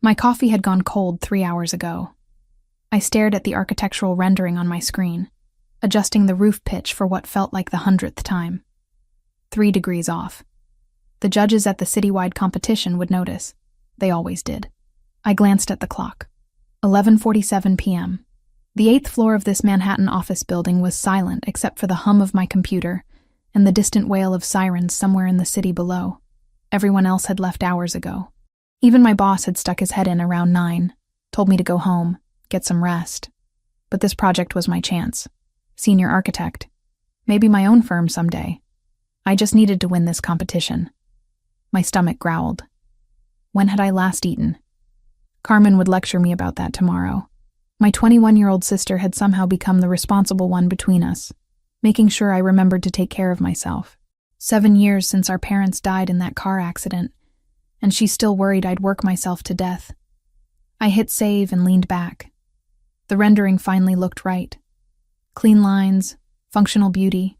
My coffee had gone cold 3 hours ago. I stared at the architectural rendering on my screen, adjusting the roof pitch for what felt like the 100th time. 3 degrees off. The judges at the citywide competition would notice. They always did. I glanced at the clock. 11:47 p.m. The 8th floor of this Manhattan office building was silent except for the hum of my computer and the distant wail of sirens somewhere in the city below. Everyone else had left hours ago. Even my boss had stuck his head in around 9, told me to go home, get some rest. But this project was my chance. Senior architect. Maybe my own firm someday. I just needed to win this competition. My stomach growled. When had I last eaten? Carmen would lecture me about that tomorrow. My 21-year-old sister had somehow become the responsible one between us, making sure I remembered to take care of myself. 7 years since our parents died in that car accident, and she still worried I'd work myself to death. I hit save and leaned back. The rendering finally looked right. Clean lines, functional beauty,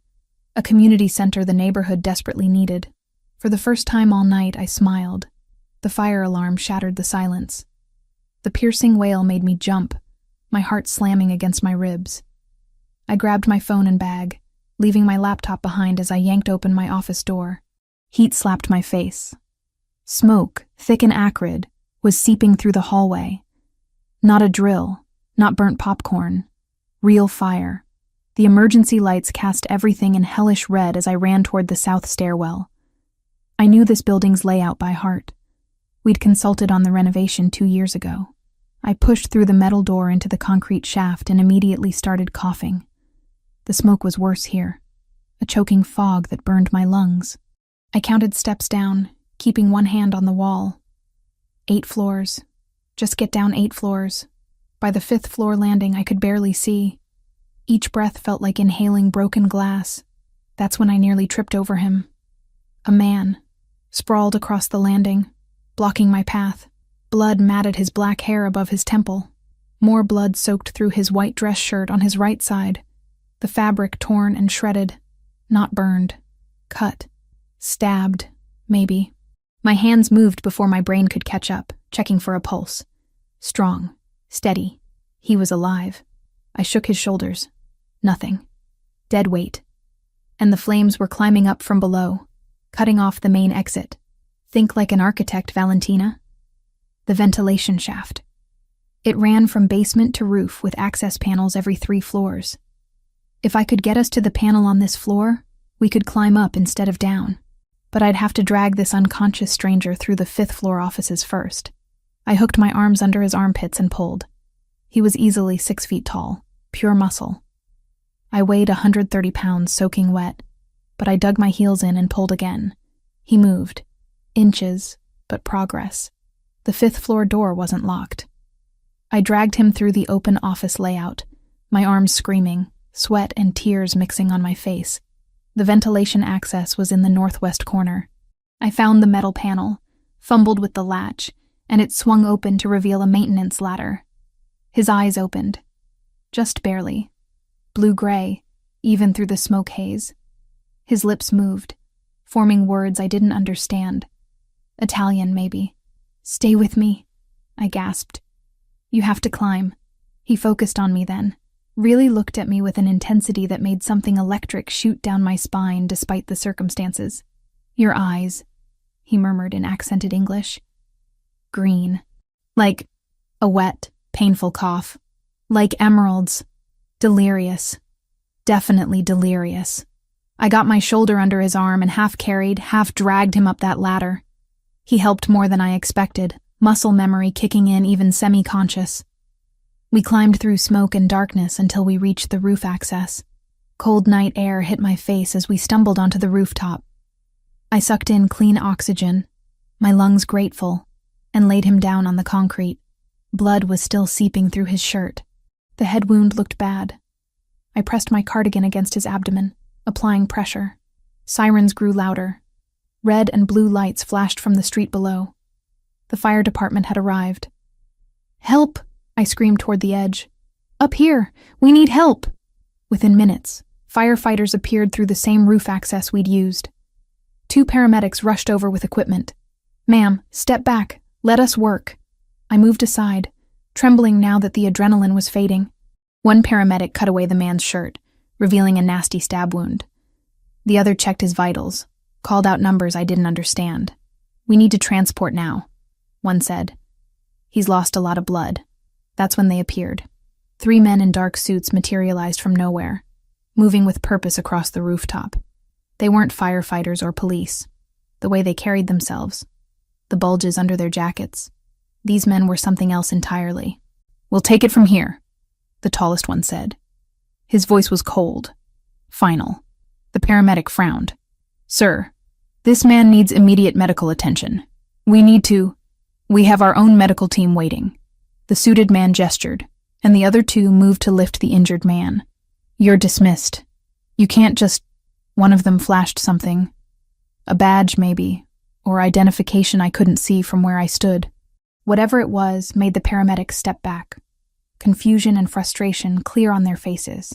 a community center the neighborhood desperately needed. For the first time all night, I smiled. The fire alarm shattered the silence. The piercing wail made me jump, my heart slamming against my ribs. I grabbed my phone and bag, leaving my laptop behind as I yanked open my office door. Heat slapped my face. Smoke, thick and acrid, was seeping through the hallway. Not a drill, not burnt popcorn. Real fire. The emergency lights cast everything in hellish red as I ran toward the south stairwell. I knew this building's layout by heart. We'd consulted on the renovation 2 years ago. I pushed through the metal door into the concrete shaft and immediately started coughing. The smoke was worse here, a choking fog that burned my lungs. I counted steps down, keeping one hand on the wall. 8 floors. Just get down 8 floors. By the 5th floor landing, I could barely see. Each breath felt like inhaling broken glass. That's when I nearly tripped over him. A man, sprawled across the landing, blocking my path. Blood matted his black hair above his temple. More blood soaked through his white dress shirt on his right side. The fabric torn and shredded. Not burned. Cut. Stabbed. Maybe. My hands moved before my brain could catch up, checking for a pulse. Strong. Steady. He was alive. I shook his shoulders. Nothing. Dead weight. And the flames were climbing up from below, cutting off the main exit. Think like an architect, Valentina. The ventilation shaft. It ran from basement to roof with access panels every 3 floors. If I could get us to the panel on this floor, we could climb up instead of down. But I'd have to drag this unconscious stranger through the 5th floor offices first. I hooked my arms under his armpits and pulled. He was easily 6 feet tall, pure muscle. I weighed 130 pounds soaking wet, but I dug my heels in and pulled again. He moved. Inches, but progress. The 5th floor door wasn't locked. I dragged him through the open office layout, my arms screaming, sweat and tears mixing on my face. The ventilation access was in the northwest corner. I found the metal panel, fumbled with the latch, and it swung open to reveal a maintenance ladder. His eyes opened. Just barely. Blue-gray, even through the smoke haze. His lips moved, forming words I didn't understand. Italian, maybe. "Stay with me," I gasped. "You have to climb." He focused on me then, really looked at me with an intensity that made something electric shoot down my spine despite the circumstances. "Your eyes," he murmured in accented English. "Green. Like a wet, painful cough. Like emeralds. Delirious. Definitely delirious." I got my shoulder under his arm and half carried, half dragged him up that ladder. He helped more than I expected, muscle memory kicking in even semi-conscious. We climbed through smoke and darkness until we reached the roof access. Cold night air hit my face as we stumbled onto the rooftop. I sucked in clean oxygen, my lungs grateful, and laid him down on the concrete. Blood was still seeping through his shirt. The head wound looked bad. I pressed my cardigan against his abdomen, applying pressure. Sirens grew louder. Red and blue lights flashed from the street below. The fire department had arrived. "Help!" I screamed toward the edge. "Up here! We need help!" Within minutes, firefighters appeared through the same roof access we'd used. 2 paramedics rushed over with equipment. "Ma'am, step back. Let us work." I moved aside, trembling now that the adrenaline was fading. One paramedic cut away the man's shirt, revealing a nasty stab wound. The other checked his vitals, called out numbers I didn't understand. "We need to transport now," one said. "He's lost a lot of blood." That's when they appeared. 3 men in dark suits materialized from nowhere, moving with purpose across the rooftop. They weren't firefighters or police. The way they carried themselves, the bulges under their jackets. These men were something else entirely. "We'll take it from here," the tallest one said. His voice was cold, final. The paramedic frowned. "Sir, this man needs immediate medical attention. We have our own medical team waiting." The suited man gestured, and the other 2 moved to lift the injured man. "You're dismissed. You can't just—" One of them flashed something. A badge, maybe, or identification I couldn't see from where I stood. Whatever it was made the paramedics step back, confusion and frustration clear on their faces.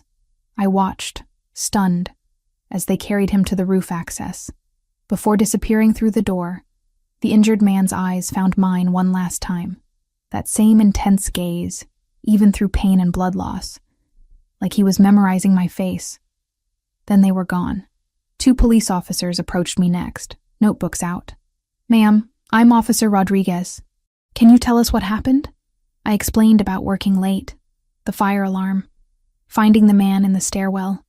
I watched, stunned, as they carried him to the roof access. Before disappearing through the door, the injured man's eyes found mine one last time. That same intense gaze, even through pain and blood loss, like he was memorizing my face. Then they were gone. 2 police officers approached me next, notebooks out. "Ma'am, I'm Officer Rodriguez. Can you tell us what happened?" I explained about working late, the fire alarm, finding the man in the stairwell.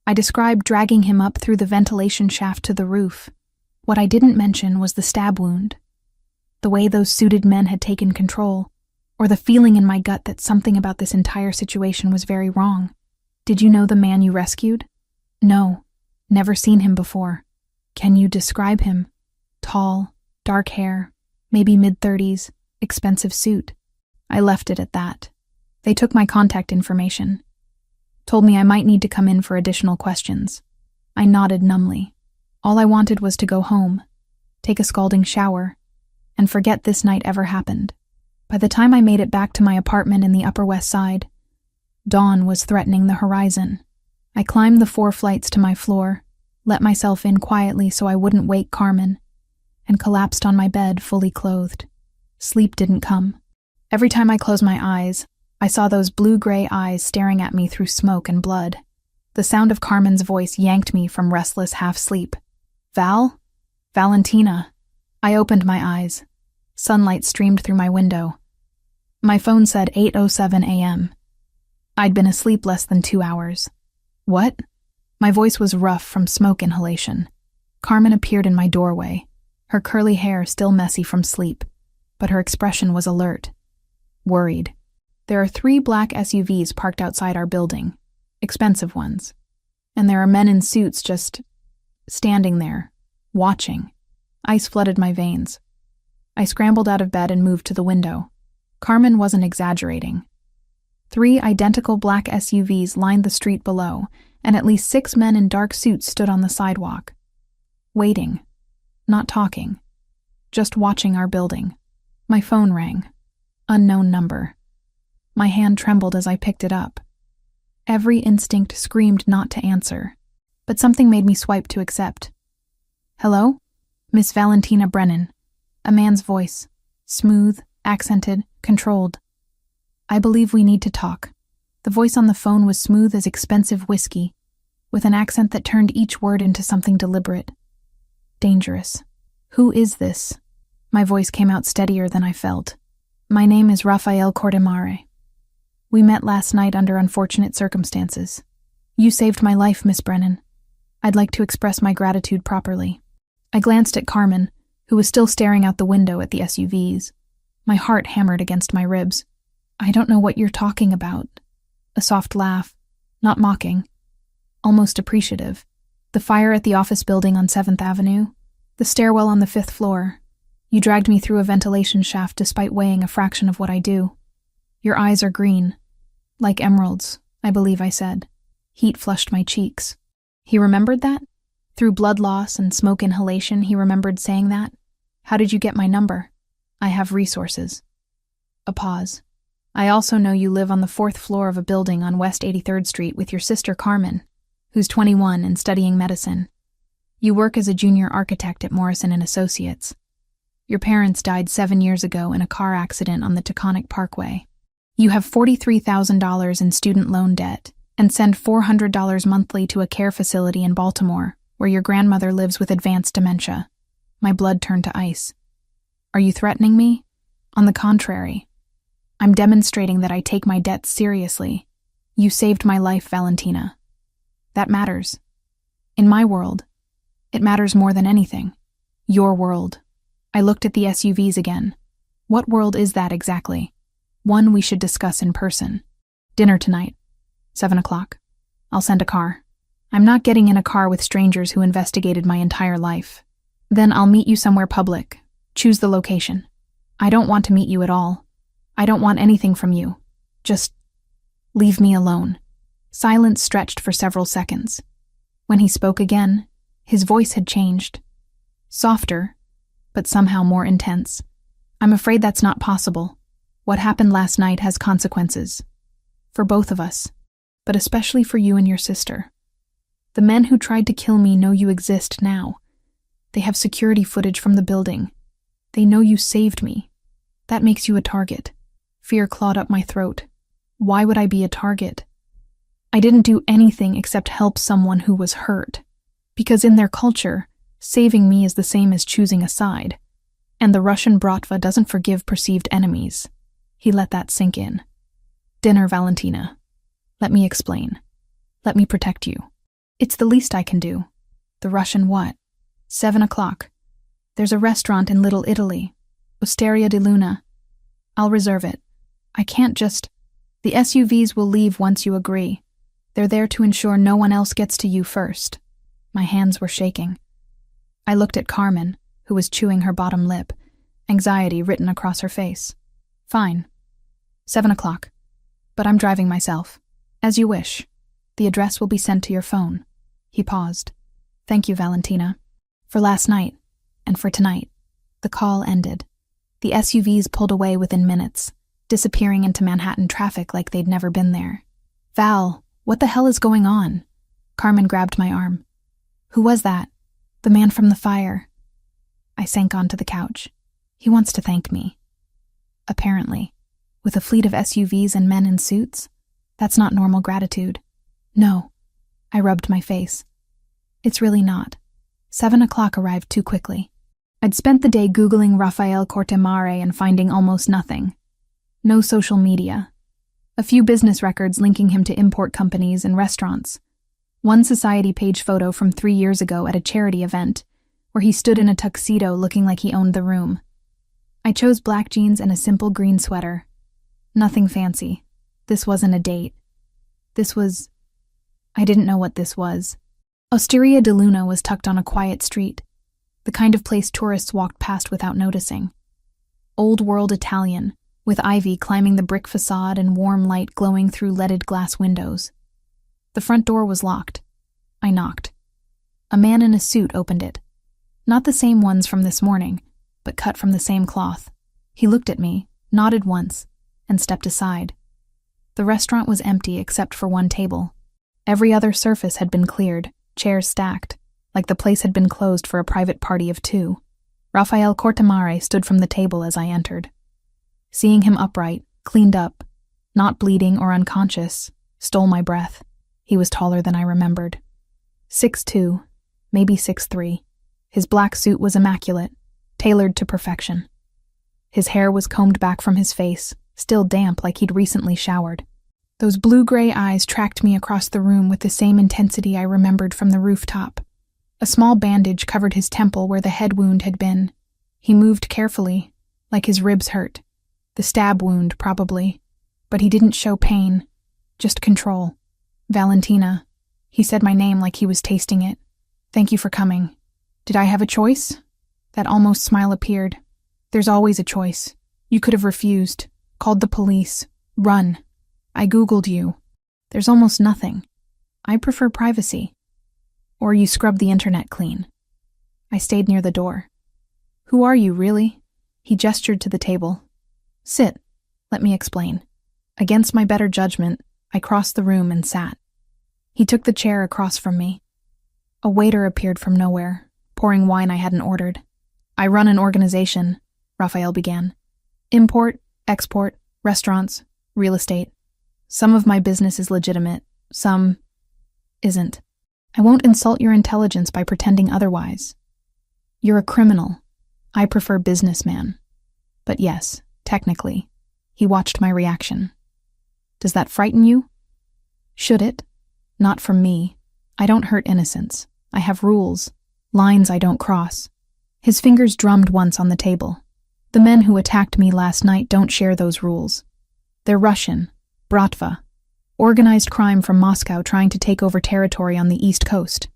I described dragging him up through the ventilation shaft to the roof. What I didn't mention was the stab wound, the way those suited men had taken control, or the feeling in my gut that something about this entire situation was very wrong. "Did you know the man you rescued?" "No, never seen him before." "Can you describe him?" "Tall, dark hair, maybe mid-30s, expensive suit." I left it at that. They took my contact information, told me I might need to come in for additional questions. I nodded numbly. All I wanted was to go home, take a scalding shower, and forget this night ever happened. By the time I made it back to my apartment in the Upper West Side, dawn was threatening the horizon. I climbed the 4 flights to my floor, let myself in quietly so I wouldn't wake Carmen, and collapsed on my bed fully clothed. Sleep didn't come. Every time I closed my eyes, I saw those blue-gray eyes staring at me through smoke and blood. The sound of Carmen's voice yanked me from restless half-sleep. "Val? Valentina." I opened my eyes. Sunlight streamed through my window. My phone said 8:07 a.m. I'd been asleep less than 2 hours. "What?" My voice was rough from smoke inhalation. Carmen appeared in my doorway, her curly hair still messy from sleep, but her expression was alert, worried. There are 3 black SUVs parked outside our building, expensive ones, and there are men in suits just standing there, watching. Ice flooded my veins. I scrambled out of bed and moved to the window. Carmen wasn't exaggerating. 3 identical black SUVs lined the street below, and at least 6 men in dark suits stood on the sidewalk. Waiting, not talking, just watching our building. My phone rang. Unknown number. My hand trembled as I picked it up. Every instinct screamed not to answer, but something made me swipe to accept. "Hello? Miss Valentina Brennan." A man's voice, smooth, accented, controlled. "I believe we need to talk." The voice on the phone was smooth as expensive whiskey, with an accent that turned each word into something deliberate. Dangerous. "Who is this?" My voice came out steadier than I felt. "My name is Rafael Cordemare. We met last night under unfortunate circumstances. You saved my life, Miss Brennan. I'd like to express my gratitude properly." I glanced at Carmen, who was still staring out the window at the SUVs. My heart hammered against my ribs. "I don't know what you're talking about." A soft laugh, not mocking, almost appreciative. "The fire at the office building on 7th Avenue, the stairwell on the 5th floor. You dragged me through a ventilation shaft despite weighing a fraction of what I do. Your eyes are green, like emeralds, I believe I said." Heat flushed my cheeks. He remembered that? Through blood loss and smoke inhalation, he remembered saying that? "How did you get my number?" "I have resources." A pause. "I also know you live on the 4th floor of a building on West 83rd Street with your sister Carmen, who's 21 and studying medicine. You work as a junior architect at Morrison & Associates. Your parents died 7 years ago in a car accident on the Taconic Parkway. You have $43,000 in student loan debt and send $400 monthly to a care facility in Baltimore, where your grandmother lives with advanced dementia. My blood turned to ice. Are you threatening me? On the contrary. I'm demonstrating that I take my debts seriously. You saved my life, Valentina. That matters. In my world, it matters more than anything. Your world. I looked at the SUVs again. What world is that exactly? One we should discuss in person. Dinner tonight. 7 o'clock. I'll send a car. I'm not getting in a car with strangers who investigated my entire life. Then I'll meet you somewhere public. Choose the location. I don't want to meet you at all. I don't want anything from you. Just leave me alone. Silence stretched for several seconds. When he spoke again, his voice had changed. Softer, but somehow more intense. I'm afraid that's not possible. What happened last night has consequences. For both of us, but especially for you and your sister. The men who tried to kill me know you exist now. They have security footage from the building. They know you saved me. That makes you a target. Fear clawed up my throat. Why would I be a target? I didn't do anything except help someone who was hurt. Because in their culture, saving me is the same as choosing a side. And the Russian bratva doesn't forgive perceived enemies. He let that sink in. Dinner, Valentina. Let me explain. Let me protect you. It's the least I can do. The Russian what? 7 o'clock. There's a restaurant in Little Italy. Osteria di Luna. I'll reserve it. I can't just... The SUVs will leave once you agree. They're there to ensure no one else gets to you first. My hands were shaking. I looked at Carmen, who was chewing her bottom lip, anxiety written across her face. Fine. 7 o'clock. But I'm driving myself. As you wish. The address will be sent to your phone. He paused. Thank you, Valentina. For last night, and for tonight. The call ended. The SUVs pulled away within minutes, disappearing into Manhattan traffic like they'd never been there. Val, what the hell is going on? Carmen grabbed my arm. Who was that? The man from the fire. I sank onto the couch. He wants to thank me. Apparently. With a fleet of SUVs and men in suits? That's not normal gratitude. No. I rubbed my face. It's really not. 7 o'clock arrived too quickly. I'd spent the day Googling Rafael Cortemare and finding almost nothing. No social media. A few business records linking him to import companies and restaurants. One society page photo from 3 years ago at a charity event, where he stood in a tuxedo looking like he owned the room. I chose black jeans and a simple green sweater. Nothing fancy. This wasn't a date. This was... I didn't know what this was. Osteria di Luna was tucked on a quiet street, the kind of place tourists walked past without noticing. Old-world Italian, with ivy climbing the brick facade and warm light glowing through leaded glass windows. The front door was locked. I knocked. A man in a suit opened it. Not the same ones from this morning, but cut from the same cloth. He looked at me, nodded once, and stepped aside. The restaurant was empty except for one table. Every other surface had been cleared, chairs stacked, like the place had been closed for a private party of 2. Rafael Cortemare stood from the table as I entered. Seeing him upright, cleaned up, not bleeding or unconscious, stole my breath. He was taller than I remembered. 6'2", maybe 6'3". His black suit was immaculate, tailored to perfection. His hair was combed back from his face, still damp like he'd recently showered. Those blue-gray eyes tracked me across the room with the same intensity I remembered from the rooftop. A small bandage covered his temple where the head wound had been. He moved carefully, like his ribs hurt. The stab wound, probably. But he didn't show pain, just control. Valentina. He said my name like he was tasting it. Thank you for coming. Did I have a choice? That almost smile appeared. There's always a choice. You could have refused, called the police, run. I Googled you. There's almost nothing. I prefer privacy. Or you scrub the internet clean. I stayed near the door. Who are you, really? He gestured to the table. Sit. Let me explain. Against my better judgment, I crossed the room and sat. He took the chair across from me. A waiter appeared from nowhere, pouring wine I hadn't ordered. I run an organization, Raphael began. Import, export, restaurants, real estate. Some of my business is legitimate, some isn't. I won't insult your intelligence by pretending otherwise. You're a criminal. I prefer businessman. But yes, technically. He watched my reaction. Does that frighten you? Should it? Not from me. I don't hurt innocents. I have rules, lines I don't cross. His fingers drummed once on the table. The men who attacked me last night don't share those rules. They're Russian, Bratva, organized crime from Moscow trying to take over territory on the East Coast.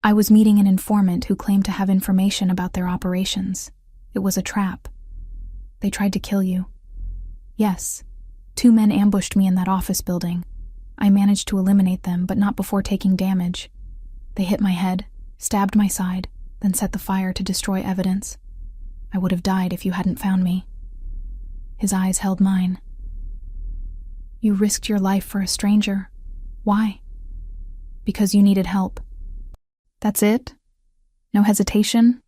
I was meeting an informant who claimed to have information about their operations. It was a trap. They tried to kill you. Yes, 2 men ambushed me in that office building. I managed to eliminate them, but not before taking damage. They hit my head, stabbed my side, then set the fire to destroy evidence. I would have died if you hadn't found me. His eyes held mine. You risked your life for a stranger. Why? Because you needed help. That's it? No hesitation?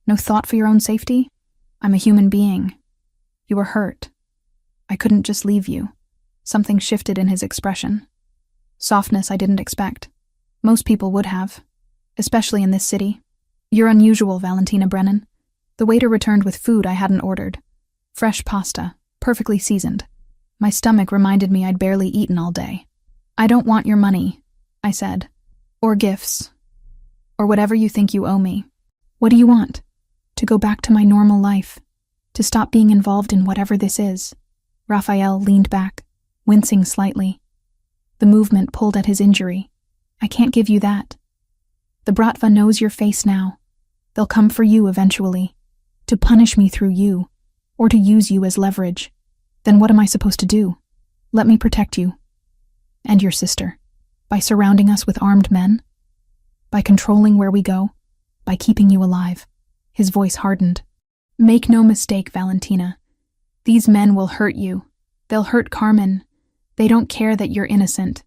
No thought for your own safety? I'm a human being. You were hurt. I couldn't just leave you. Something shifted in his expression. Softness I didn't expect. Most people would have, especially in this city. You're unusual, Valentina Brennan. The waiter returned with food I hadn't ordered. Fresh pasta, perfectly seasoned. My stomach reminded me I'd barely eaten all day. I don't want your money, I said. Or gifts. Or whatever you think you owe me. What do you want? To go back to my normal life. To stop being involved in whatever this is. Raphael leaned back, wincing slightly. The movement pulled at his injury. I can't give you that. The Bratva knows your face now. They'll come for you eventually. To punish me through you. Or to use you as leverage. Then what am I supposed to do? Let me protect you. And your sister. By surrounding us with armed men? By controlling where we go? By keeping you alive? His voice hardened. Make no mistake, Valentina. These men will hurt you. They'll hurt Carmen. They don't care that you're innocent.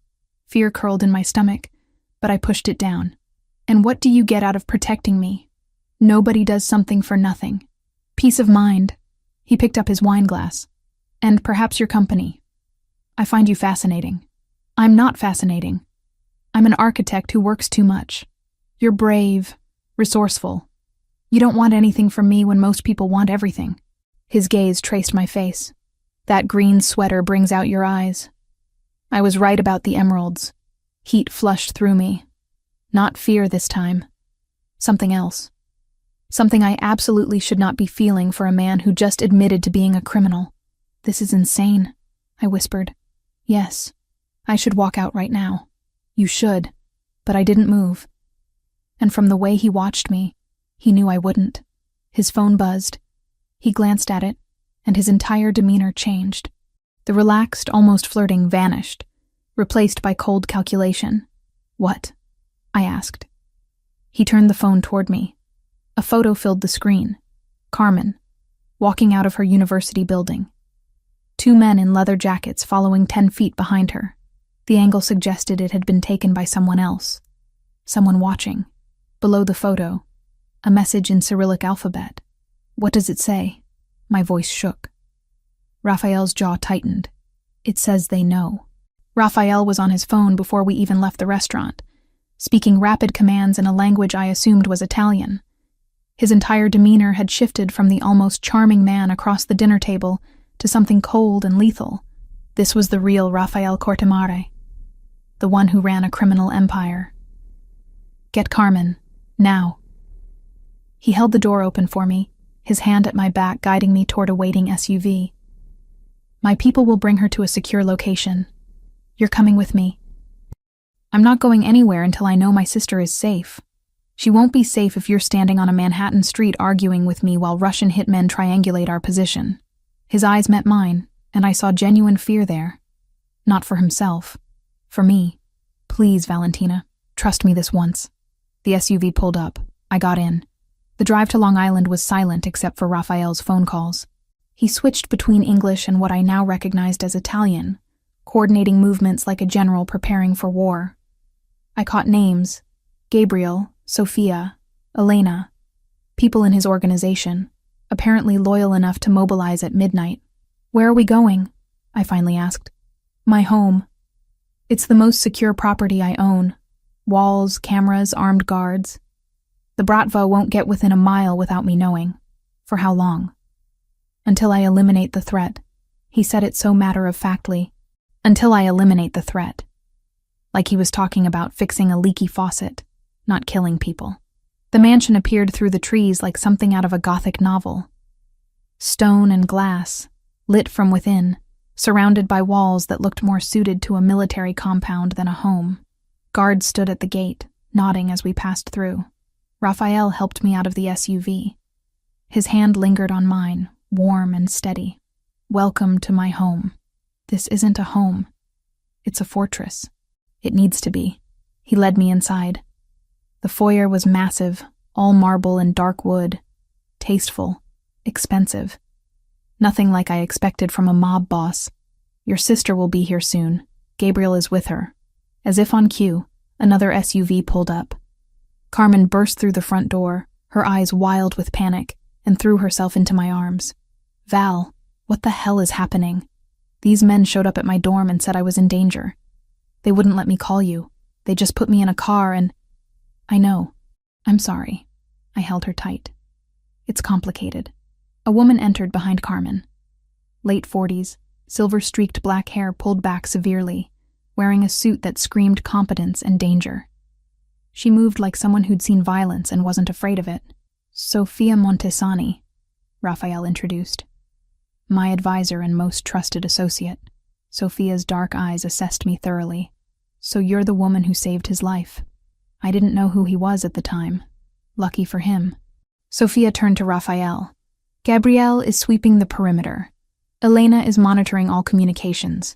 Fear curled in my stomach, but I pushed it down. And what do you get out of protecting me? Nobody does something for nothing. Peace of mind. He picked up his wine glass. And perhaps your company. I find you fascinating. I'm not fascinating. I'm an architect who works too much. You're brave, resourceful. You don't want anything from me when most people want everything. His gaze traced my face. That green sweater brings out your eyes. I was right about the emeralds. Heat flushed through me. Not fear this time. Something else. Something I absolutely should not be feeling for a man who just admitted to being a criminal. This is insane, I whispered. Yes, I should walk out right now. You should, but I didn't move. And from the way he watched me, he knew I wouldn't. His phone buzzed. He glanced at it, and his entire demeanor changed. The relaxed, almost flirting vanished, replaced by cold calculation. What? I asked. He turned the phone toward me. A photo filled the screen. Carmen, walking out of her university building. 2 men in leather jackets following 10 feet behind her. The angle suggested it had been taken by someone else. Someone watching. Below the photo, a message in Cyrillic alphabet. What does it say? My voice shook. Raphael's jaw tightened. It says they know. Raphael was on his phone before we even left the restaurant, speaking rapid commands in a language I assumed was Italian. His entire demeanor had shifted from the almost charming man across the dinner table to something cold and lethal. This was the real Raphael Cortemare, the one who ran a criminal empire. Get Carmen, now. He held the door open for me, his hand at my back guiding me toward a waiting SUV. My people will bring her to a secure location. You're coming with me. I'm not going anywhere until I know my sister is safe. She won't be safe if you're standing on a Manhattan street arguing with me while Russian hitmen triangulate our position. His eyes met mine, and I saw genuine fear there. Not for himself. For me. Please, Valentina, trust me this once. The SUV pulled up. I got in. The drive to Long Island was silent except for Raphael's phone calls. He switched between English and what I now recognized as Italian, coordinating movements like a general preparing for war. I caught names: Gabriel, Sophia, Elena, people in his organization, apparently loyal enough to mobilize at midnight. "Where are we going?" I finally asked. "My home. It's the most secure property I own. Walls, cameras, armed guards. The Bratva won't get within a mile without me knowing. For how long?" "Until I eliminate the threat." He said it so matter-of-factly. "Until I eliminate the threat." Like he was talking about fixing a leaky faucet, not killing people. The mansion appeared through the trees like something out of a Gothic novel. Stone and glass, lit from within, surrounded by walls that looked more suited to a military compound than a home. Guards stood at the gate, nodding as we passed through. Raphael helped me out of the SUV. His hand lingered on mine, warm and steady. "Welcome to my home. This isn't a home. It's a fortress. It needs to be." He led me inside. The foyer was massive, all marble and dark wood. Tasteful, expensive. Nothing like I expected from a mob boss. "Your sister will be here soon. Gabriel is with her." As if on cue, another SUV pulled up. Carmen burst through the front door, her eyes wild with panic, and threw herself into my arms. "Val, what the hell is happening? These men showed up at my dorm and said I was in danger. They wouldn't let me call you. They just put me in a car and—" "I know. I'm sorry." I held her tight. "It's complicated." A woman entered behind Carmen. Late 40s, silver-streaked black hair pulled back severely, wearing a suit that screamed competence and danger. She moved like someone who'd seen violence and wasn't afraid of it. "Sofia Montesani," Raphael introduced. "My advisor and most trusted associate." Sophia's dark eyes assessed me thoroughly. "So you're the woman who saved his life." I didn't know who he was at the time. Lucky for him. Sophia turned to Raphael. "Gabrielle is sweeping the perimeter. Elena is monitoring all communications.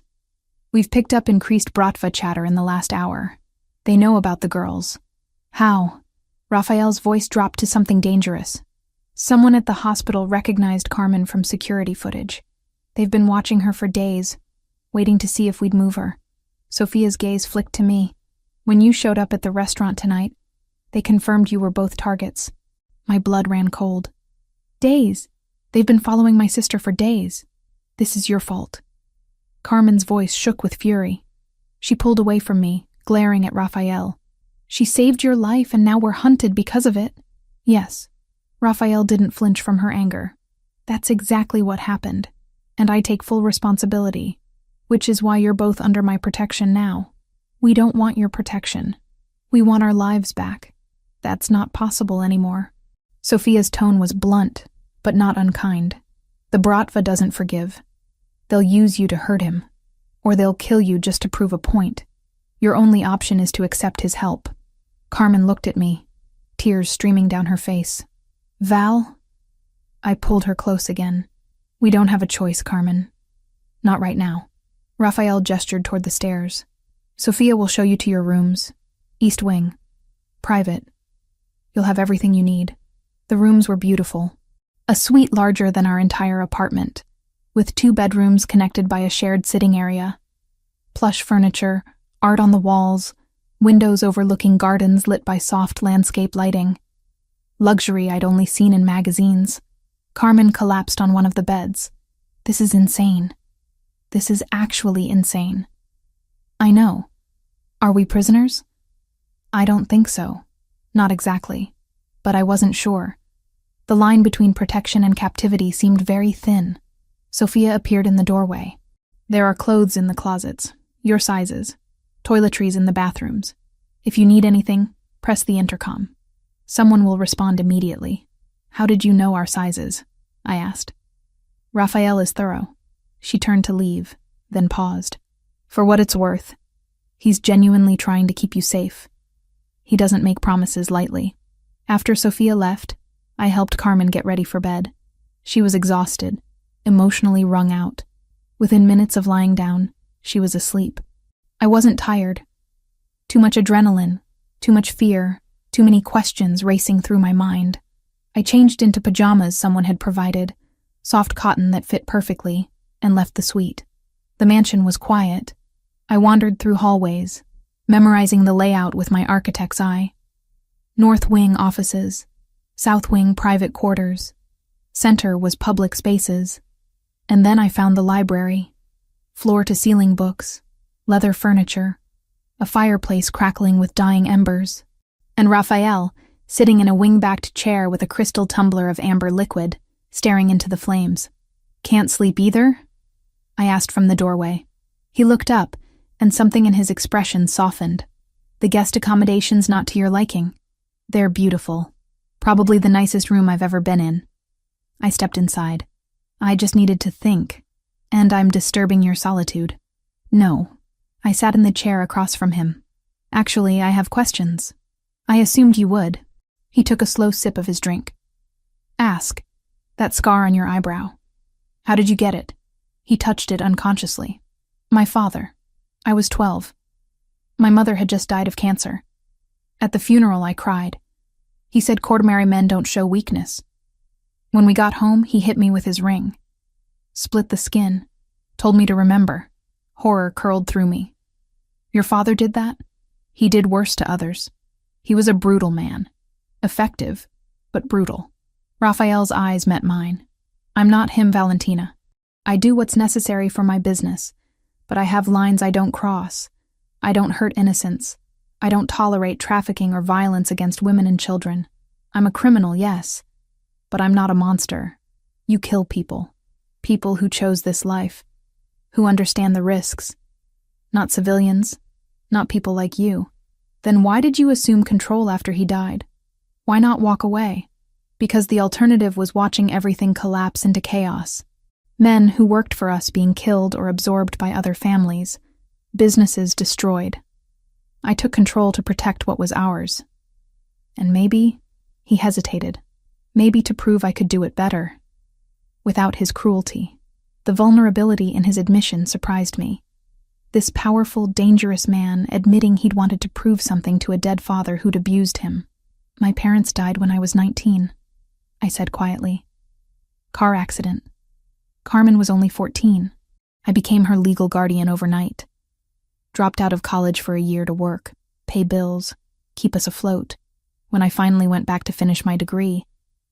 We've picked up increased Bratva chatter in the last hour. They know about the girls." "How?" Raphael's voice dropped to something dangerous. "Someone at the hospital recognized Carmen from security footage. They've been watching her for days, waiting to see if we'd move her." Sophia's gaze flicked to me. "When you showed up at the restaurant tonight, they confirmed you were both targets." My blood ran cold. "Days? They've been following my sister for days. This is your fault." Carmen's voice shook with fury. She pulled away from me, glaring at Raphael. "She saved your life and now we're hunted because of it." "Yes." Raphael didn't flinch from her anger. "That's exactly what happened, and I take full responsibility, which is why you're both under my protection now. We don't want your protection. We want our lives back. That's not possible anymore." Sophia's tone was blunt, but not unkind. "The Bratva doesn't forgive. They'll use you to hurt him, or they'll kill you just to prove a point. Your only option is to accept his help." Carmen looked at me, tears streaming down her face. "Val?" I pulled her close again. "We don't have a choice, Carmen. Not right now." Raphael gestured toward the stairs. "Sophia will show you to your rooms. East Wing. Private. You'll have everything you need." The rooms were beautiful. A suite larger than our entire apartment, with 2 bedrooms connected by a shared sitting area. Plush furniture, art on the walls, windows overlooking gardens lit by soft landscape lighting. Luxury I'd only seen in magazines. Carmen collapsed on one of the beds. "This is insane. This is actually insane." "I know. Are we prisoners?" "I don't think so. Not exactly. But I wasn't sure. The line between protection and captivity seemed very thin." Sophia appeared in the doorway. "There are clothes in the closets, your sizes, toiletries in the bathrooms. If you need anything, press the intercom. Someone will respond immediately." "How did you know our sizes?" I asked. "Raphael is thorough." She turned to leave, then paused. "For what it's worth, he's genuinely trying to keep you safe. He doesn't make promises lightly." After Sophia left, I helped Carmen get ready for bed. She was exhausted, emotionally wrung out. Within minutes of lying down, she was asleep. I wasn't tired. Too much adrenaline, too much fear, too many questions racing through my mind. I changed into pajamas someone had provided, soft cotton that fit perfectly, and left the suite. The mansion was quiet. I wandered through hallways, memorizing the layout with my architect's eye. North wing offices, south wing private quarters, Center was public spaces. And then I found the library. Floor-to-ceiling books, leather furniture, a fireplace crackling with dying embers, and Raphael, sitting in a wing-backed chair with a crystal tumbler of amber liquid, staring into the flames. "Can't sleep either?" I asked from the doorway. He looked up, and something in his expression softened. "The guest accommodation's not to your liking." "They're beautiful. Probably the nicest room I've ever been in." I stepped inside. "I just needed to think. And I'm disturbing your solitude." "No." I sat in the chair across from him. "Actually, I have questions." "I assumed you would." He took a slow sip of his drink. "Ask. That scar on your eyebrow. How did you get it?" He touched it unconsciously. "My father. I was 12. My mother had just died of cancer. At the funeral, I cried. He said courtmary men don't show weakness. When we got home, he hit me with his ring. Split the skin. Told me to remember. Horror curled through me. Your father did that? He did worse to others. He was a brutal man. Effective, but brutal." Raphael's eyes met mine. "I'm not him, Valentina. I do what's necessary for my business, but I have lines I don't cross. I don't hurt innocents. I don't tolerate trafficking or violence against women and children. I'm a criminal, yes, but I'm not a monster. You kill people. People who chose this life, who understand the risks. Not civilians, not people like you. Then why did you assume control after he died? Why not walk away? Because the alternative was watching everything collapse into chaos. Men who worked for us being killed or absorbed by other families. Businesses destroyed. I took control to protect what was ours. And maybe," he hesitated, "maybe to prove I could do it better. Without his cruelty." The vulnerability in his admission surprised me. This powerful, dangerous man admitting he'd wanted to prove something to a dead father who'd abused him. "My parents died when I was 19, I said quietly. "Car accident. Carmen was only 14. I became her legal guardian overnight. Dropped out of college for a year to work, pay bills, keep us afloat. When I finally went back to finish my degree,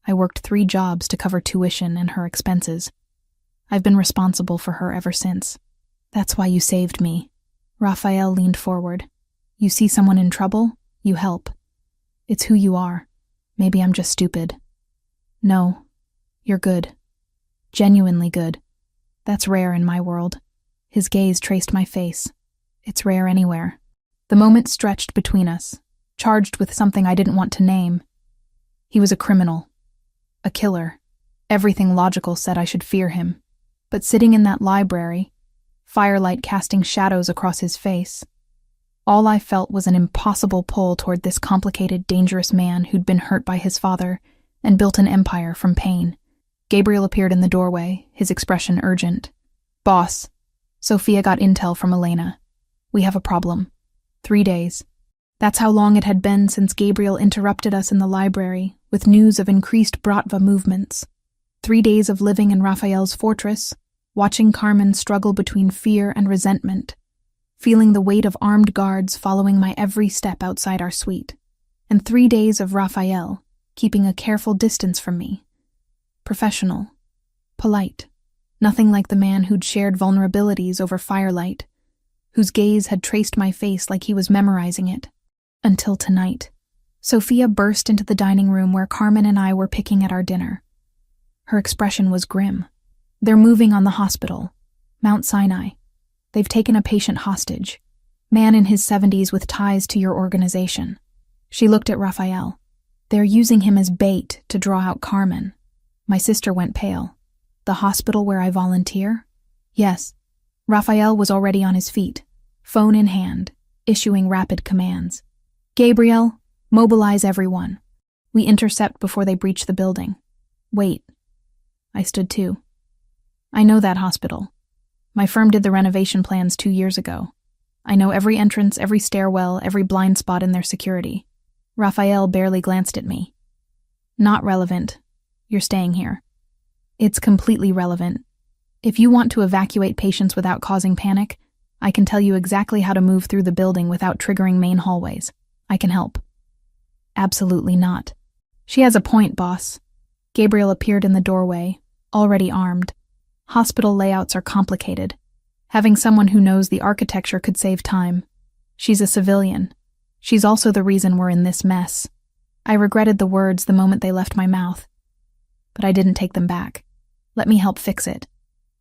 I worked 3 jobs to cover tuition and her expenses. I've been responsible for her ever since." "That's why you saved me." Raphael leaned forward. "You see someone in trouble, you help. It's who you are. Maybe I'm just stupid." "No, you're good. Genuinely good. That's rare in my world." His gaze traced my face. "It's rare anywhere." The moment stretched between us, charged with something I didn't want to name. He was a criminal. A killer. Everything logical said I should fear him. But sitting in that library, firelight casting shadows across his face, all I felt was an impossible pull toward this complicated, dangerous man who'd been hurt by his father and built an empire from pain. Gabriel appeared in the doorway, his expression urgent. "Boss, Sophia got intel from Elena. We have a problem. 3 days." That's how long it had been since Gabriel interrupted us in the library with news of increased Bratva movements. 3 days of living in Raphael's fortress, watching Carmen struggle between fear and resentment, feeling the weight of armed guards following my every step outside our suite, and 3 days of Raphael keeping a careful distance from me. Professional, polite, nothing like the man who'd shared vulnerabilities over firelight, whose gaze had traced my face like he was memorizing it. Until tonight. Sophia burst into the dining room where Carmen and I were picking at our dinner. Her expression was grim. "They're moving on the hospital. Mount Sinai. They've taken a patient hostage. Man in his 70s with ties to your organization." She looked at Raphael. "They're using him as bait to draw out Carmen." My sister went pale. "The hospital where I volunteer?" "Yes." Raphael was already on his feet, phone in hand, issuing rapid commands. "Gabriel, mobilize everyone. We intercept before they breach the building." "Wait." I stood too. "I know that hospital. My firm did the renovation plans 2 years ago. I know every entrance, every stairwell, every blind spot in their security." Raphael barely glanced at me. "Not relevant. You're staying here." "It's completely relevant. If you want to evacuate patients without causing panic, I can tell you exactly how to move through the building without triggering main hallways. I can help." "Absolutely not." "She has a point, boss." Gabriel appeared in the doorway, already armed. Hospital layouts are complicated. Having someone who knows the architecture could save time. She's a civilian. She's also the reason we're in this mess. I regretted the words the moment they left my mouth. But I didn't take them back. Let me help fix it.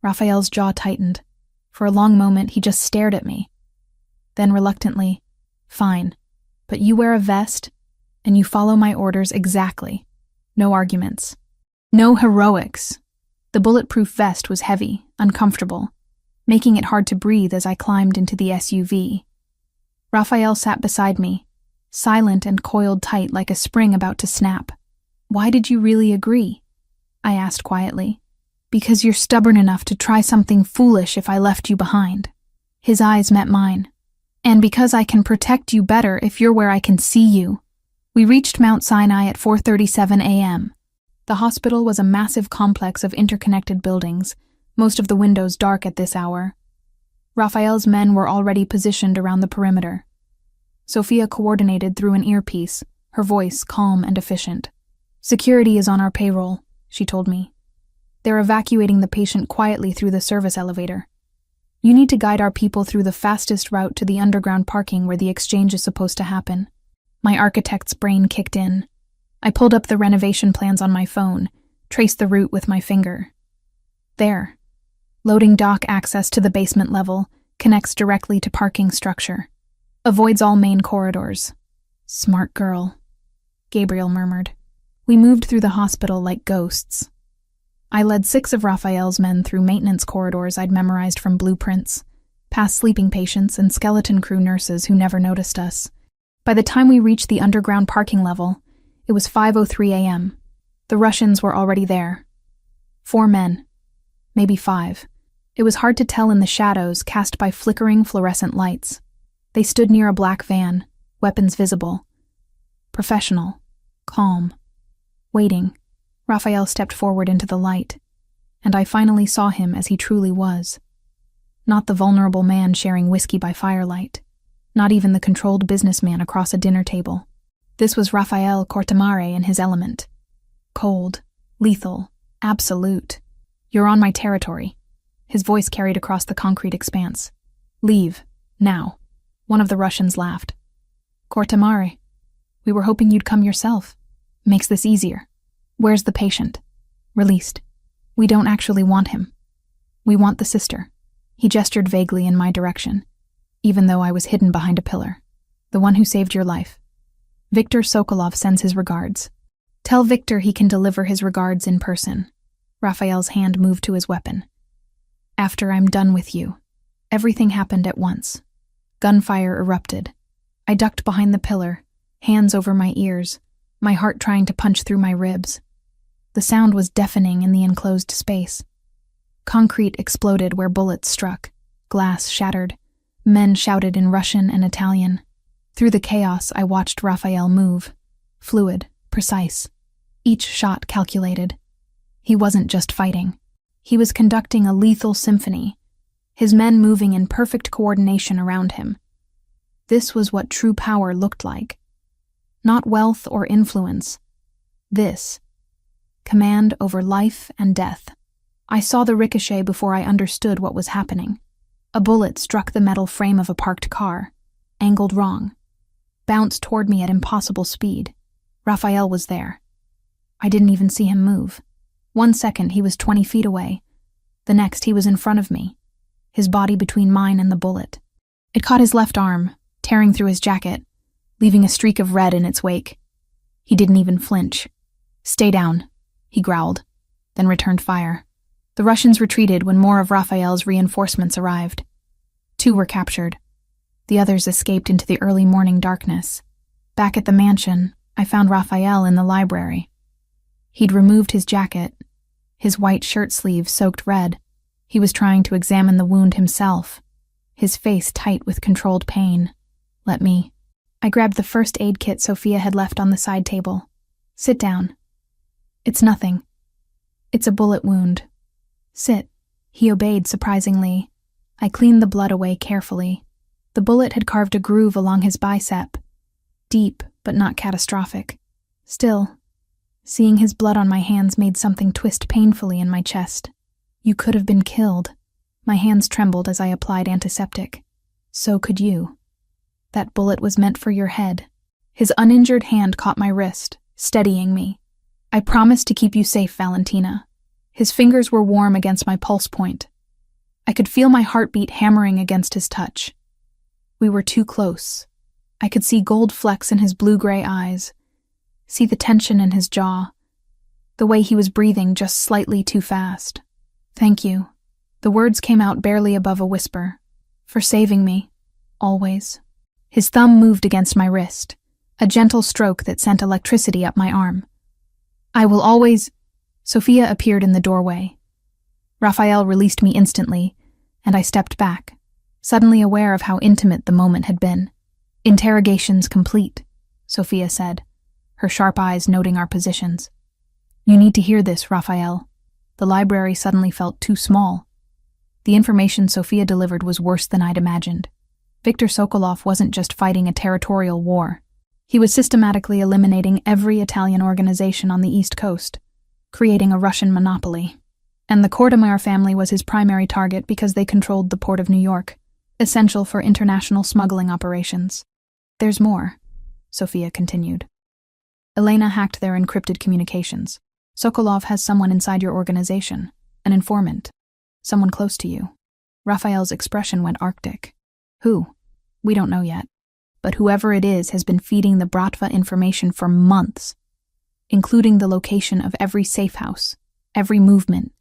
Raphael's jaw tightened. For a long moment, he just stared at me. Then reluctantly, fine, but you wear a vest, and you follow my orders exactly. No arguments. No heroics. The bulletproof vest was heavy, uncomfortable, making it hard to breathe as I climbed into the SUV. Raphael sat beside me, silent and coiled tight like a spring about to snap. Why did you really agree? I asked quietly. Because you're stubborn enough to try something foolish if I left you behind. His eyes met mine. And because I can protect you better if you're where I can see you. We reached Mount Sinai at 4:37 a.m. The hospital was a massive complex of interconnected buildings, most of the windows dark at this hour. Raphael's men were already positioned around the perimeter. Sophia coordinated through an earpiece, her voice calm and efficient. Security is on our payroll, she told me. They're evacuating the patient quietly through the service elevator. You need to guide our people through the fastest route to the underground parking where the exchange is supposed to happen. My architect's brain kicked in. I pulled up the renovation plans on my phone, traced the route with my finger. There. Loading dock access to the basement level, connects directly to parking structure. Avoids all main corridors. Smart girl, Gabriel murmured. We moved through the hospital like ghosts. I led 6 of Raphael's men through maintenance corridors I'd memorized from blueprints, past sleeping patients and skeleton crew nurses who never noticed us. By the time we reached the underground parking level, it was 5:03 a.m. The Russians were already there. 4 men. Maybe 5. It was hard to tell in the shadows cast by flickering fluorescent lights. They stood near a black van, weapons visible. Professional. Calm. Waiting. Raphael stepped forward into the light, and I finally saw him as he truly was. Not the vulnerable man sharing whiskey by firelight, not even the controlled businessman across a dinner table. This was Raphael Cortamare in his element. Cold, lethal, absolute. You're on my territory. His voice carried across the concrete expanse. Leave, now. One of the Russians laughed. Cortamare, we were hoping you'd come yourself. Makes this easier. Where's the patient? Released. We don't actually want him. We want the sister. He gestured vaguely in my direction, even though I was hidden behind a pillar. The one who saved your life. Viktor Sokolov sends his regards. Tell Viktor he can deliver his regards in person. Raphael's hand moved to his weapon. After I'm done with you. Everything happened at once. Gunfire erupted. I ducked behind the pillar, hands over my ears, my heart trying to punch through my ribs. The sound was deafening in the enclosed space. Concrete exploded where bullets struck. Glass shattered. Men shouted in Russian and Italian. Through the chaos, I watched Raphael move. Fluid, precise. Each shot calculated. He wasn't just fighting. He was conducting a lethal symphony, his men moving in perfect coordination around him. This was what true power looked like. Not wealth or influence. This. Command over life and death. I saw the ricochet before I understood what was happening. A bullet struck the metal frame of a parked car, angled wrong, bounced toward me at impossible speed. Raphael was there. I didn't even see him move. 1 second he was 20 feet away. The next he was in front of me, his body between mine and the bullet. It caught his left arm, tearing through his jacket, leaving a streak of red in its wake. He didn't even flinch. Stay down, he growled, then returned fire. The Russians retreated when more of Raphael's reinforcements arrived. 2 were captured. The others escaped into the early morning darkness. Back at the mansion, I found Raphael in the library. He'd removed his jacket, his white shirt sleeves soaked red. He was trying to examine the wound himself, his face tight with controlled pain. Let me. I grabbed the first aid kit Sophia had left on the side table. Sit down. It's nothing. It's a bullet wound. Sit. He obeyed surprisingly. I cleaned the blood away carefully. The bullet had carved a groove along his bicep. Deep, but not catastrophic. Still, Seeing his blood on my hands made something twist painfully in my chest. You could have been killed. My hands trembled as I applied antiseptic. So could you. That bullet was meant for your head. His uninjured hand caught my wrist, steadying me. I promised to keep you safe, Valentina. His fingers were warm against my pulse point. I could feel my heartbeat hammering against his touch. We were too close. I could see gold flecks in his blue-gray eyes, see the tension in his jaw, the way he was breathing just slightly too fast. Thank you. The words came out barely above a whisper. For saving me. Always. His thumb moved against my wrist, a gentle stroke that sent electricity up my arm. I will always... Sophia appeared in the doorway. Raphael released me instantly, and I stepped back, suddenly aware of how intimate the moment had been. Interrogations complete, Sophia said, her sharp eyes noting our positions. You need to hear this, Raphael. The library suddenly felt too small. The information Sophia delivered was worse than I'd imagined. Viktor Sokolov wasn't just fighting a territorial war. He was systematically eliminating every Italian organization on the East Coast, creating a Russian monopoly. And the Kortemar family was his primary target because they controlled the port of New York, essential for international smuggling operations. There's more, Sophia continued. Elena hacked their encrypted communications. Sokolov has someone inside your organization, an informant, someone close to you. Raphael's expression went arctic. Who? We don't know yet. But whoever it is has been feeding the Bratva information for months, including the location of every safe house, every movement,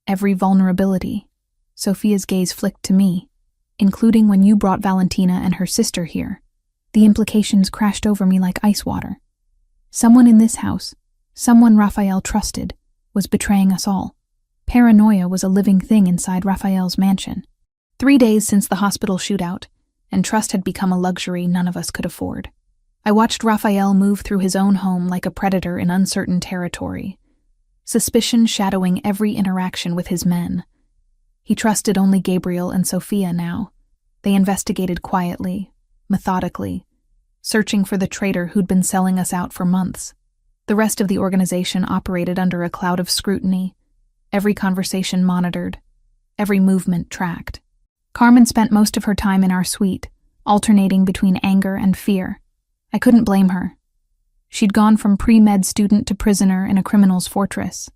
every vulnerability. Sophia's gaze flicked to me, including when you brought Valentina and her sister here. The implications crashed over me like ice water. Someone in this house, someone Raphael trusted, was betraying us all. Paranoia was a living thing inside Raphael's mansion. 3 days since the hospital shootout, and trust had become a luxury none of us could afford. I watched Raphael move through his own home like a predator in uncertain territory, suspicion shadowing every interaction with his men. He trusted only Gabriel and Sophia now. They investigated quietly, methodically, searching for the traitor who'd been selling us out for months. The rest of the organization operated under a cloud of scrutiny, every conversation monitored, every movement tracked. Carmen spent most of her time in our suite, alternating between anger and fear. I couldn't blame her. She'd gone from pre-med student to prisoner in a criminal's fortress.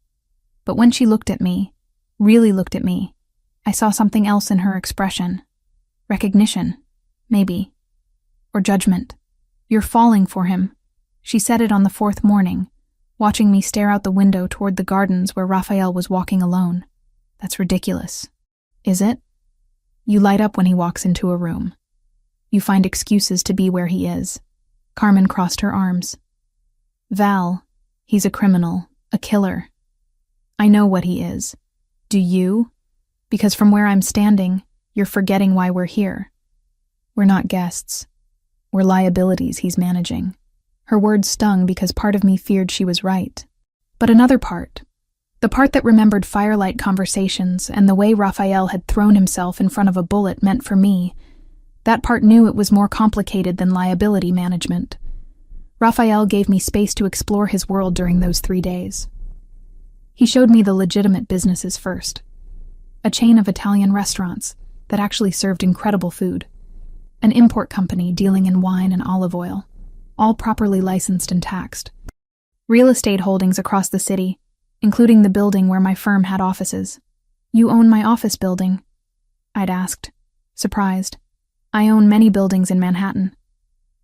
But when she looked at me, really looked at me, I saw something else in her expression. Recognition, maybe. Or judgment. You're falling for him. She said it on the 4th morning, watching me stare out the window toward the gardens where Raphael was walking alone. That's ridiculous. Is it? You light up when he walks into a room. You find excuses to be where he is. Carmen crossed her arms. Val, he's a criminal, a killer. I know what he is. Do you? Because from where I'm standing, you're forgetting why we're here. We're not guests. We're liabilities he's managing. Her words stung because part of me feared she was right. But another part, the part that remembered firelight conversations and the way Raphael had thrown himself in front of a bullet meant for me, that part knew it was more complicated than liability management. Raphael gave me space to explore his world during those 3 days. He showed me the legitimate businesses first. A chain of Italian restaurants that actually served incredible food. An import company dealing in wine and olive oil, all properly licensed and taxed. Real estate holdings across the city, including the building where my firm had offices. You own my office building? I'd asked, surprised. I own many buildings in Manhattan.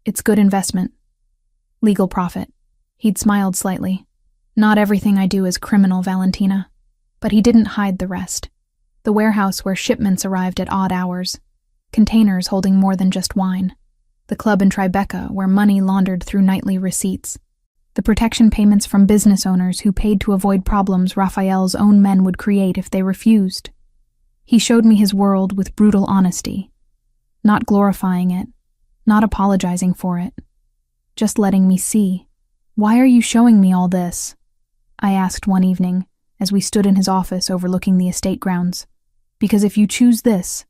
It's good investment. Legal profit. He'd smiled slightly. Not everything I do is criminal, Valentina. But he didn't hide the rest. The warehouse where shipments arrived at odd hours. Containers holding more than just wine. The club in Tribeca where money laundered through nightly receipts. The protection payments from business owners who paid to avoid problems Raphael's own men would create if they refused. He showed me his world with brutal honesty. Not glorifying it. Not apologizing for it. Just letting me see. Why are you showing me all this? I asked one evening, as we stood in his office overlooking the estate grounds. Because if you choose this,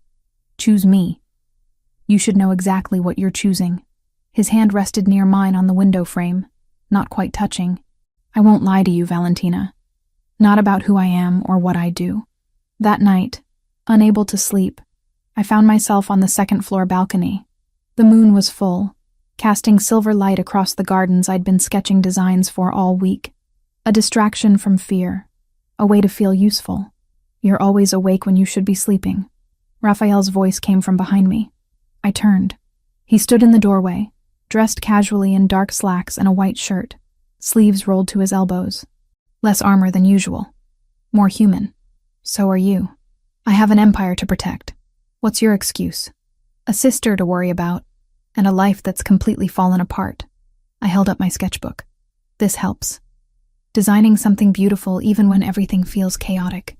choose me. You should know exactly what you're choosing. His hand rested near mine on the window frame, not quite touching. I won't lie to you, Valentina. Not about who I am or what I do. That night, unable to sleep, I found myself on the second-floor balcony. The moon was full, casting silver light across the gardens I'd been sketching designs for all week. A distraction from fear, a way to feel useful. You're always awake when you should be sleeping. Raphael's voice came from behind me. I turned. He stood in the doorway, dressed casually in dark slacks and a white shirt, sleeves rolled to his elbows. Less armor than usual. More human. So are you. I have an empire to protect. What's your excuse? A sister to worry about, and a life that's completely fallen apart. I held up my sketchbook. This helps. Designing something beautiful even when everything feels chaotic.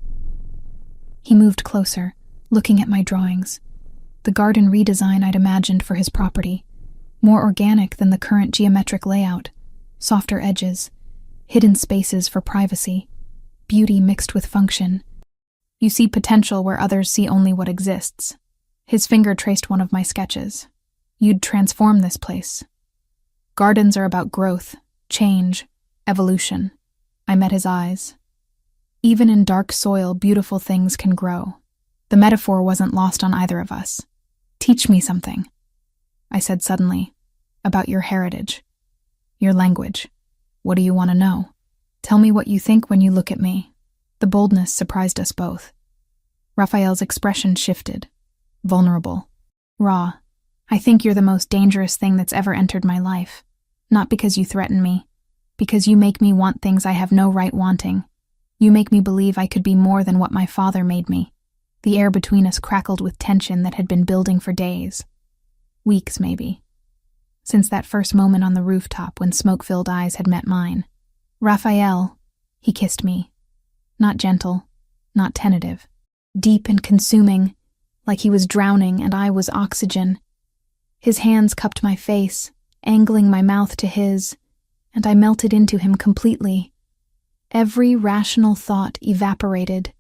He moved closer, looking at my drawings. The garden redesign I'd imagined for his property. More organic than the current geometric layout. Softer edges. Hidden spaces for privacy. Beauty mixed with function. You see potential where others see only what exists. His finger traced one of my sketches. You'd transform this place. Gardens are about growth, change, evolution. I met his eyes. Even in dark soil, beautiful things can grow. The metaphor wasn't lost on either of us. Teach me something, I said suddenly, about your heritage, your language. What do you want to know? Tell me what you think when you look at me. The boldness surprised us both. Raphael's expression shifted. Vulnerable. Raw. I think you're the most dangerous thing that's ever entered my life. Not because you threaten me. Because you make me want things I have no right wanting. You make me believe I could be more than what my father made me. The air between us crackled with tension that had been building for days. Weeks, maybe. Since that first moment on the rooftop when smoke-filled eyes had met mine. Raphael, he kissed me. Not gentle, not tentative. Deep and consuming, like he was drowning and I was oxygen. His hands cupped my face, angling my mouth to his, and I melted into him completely. Every rational thought evaporated.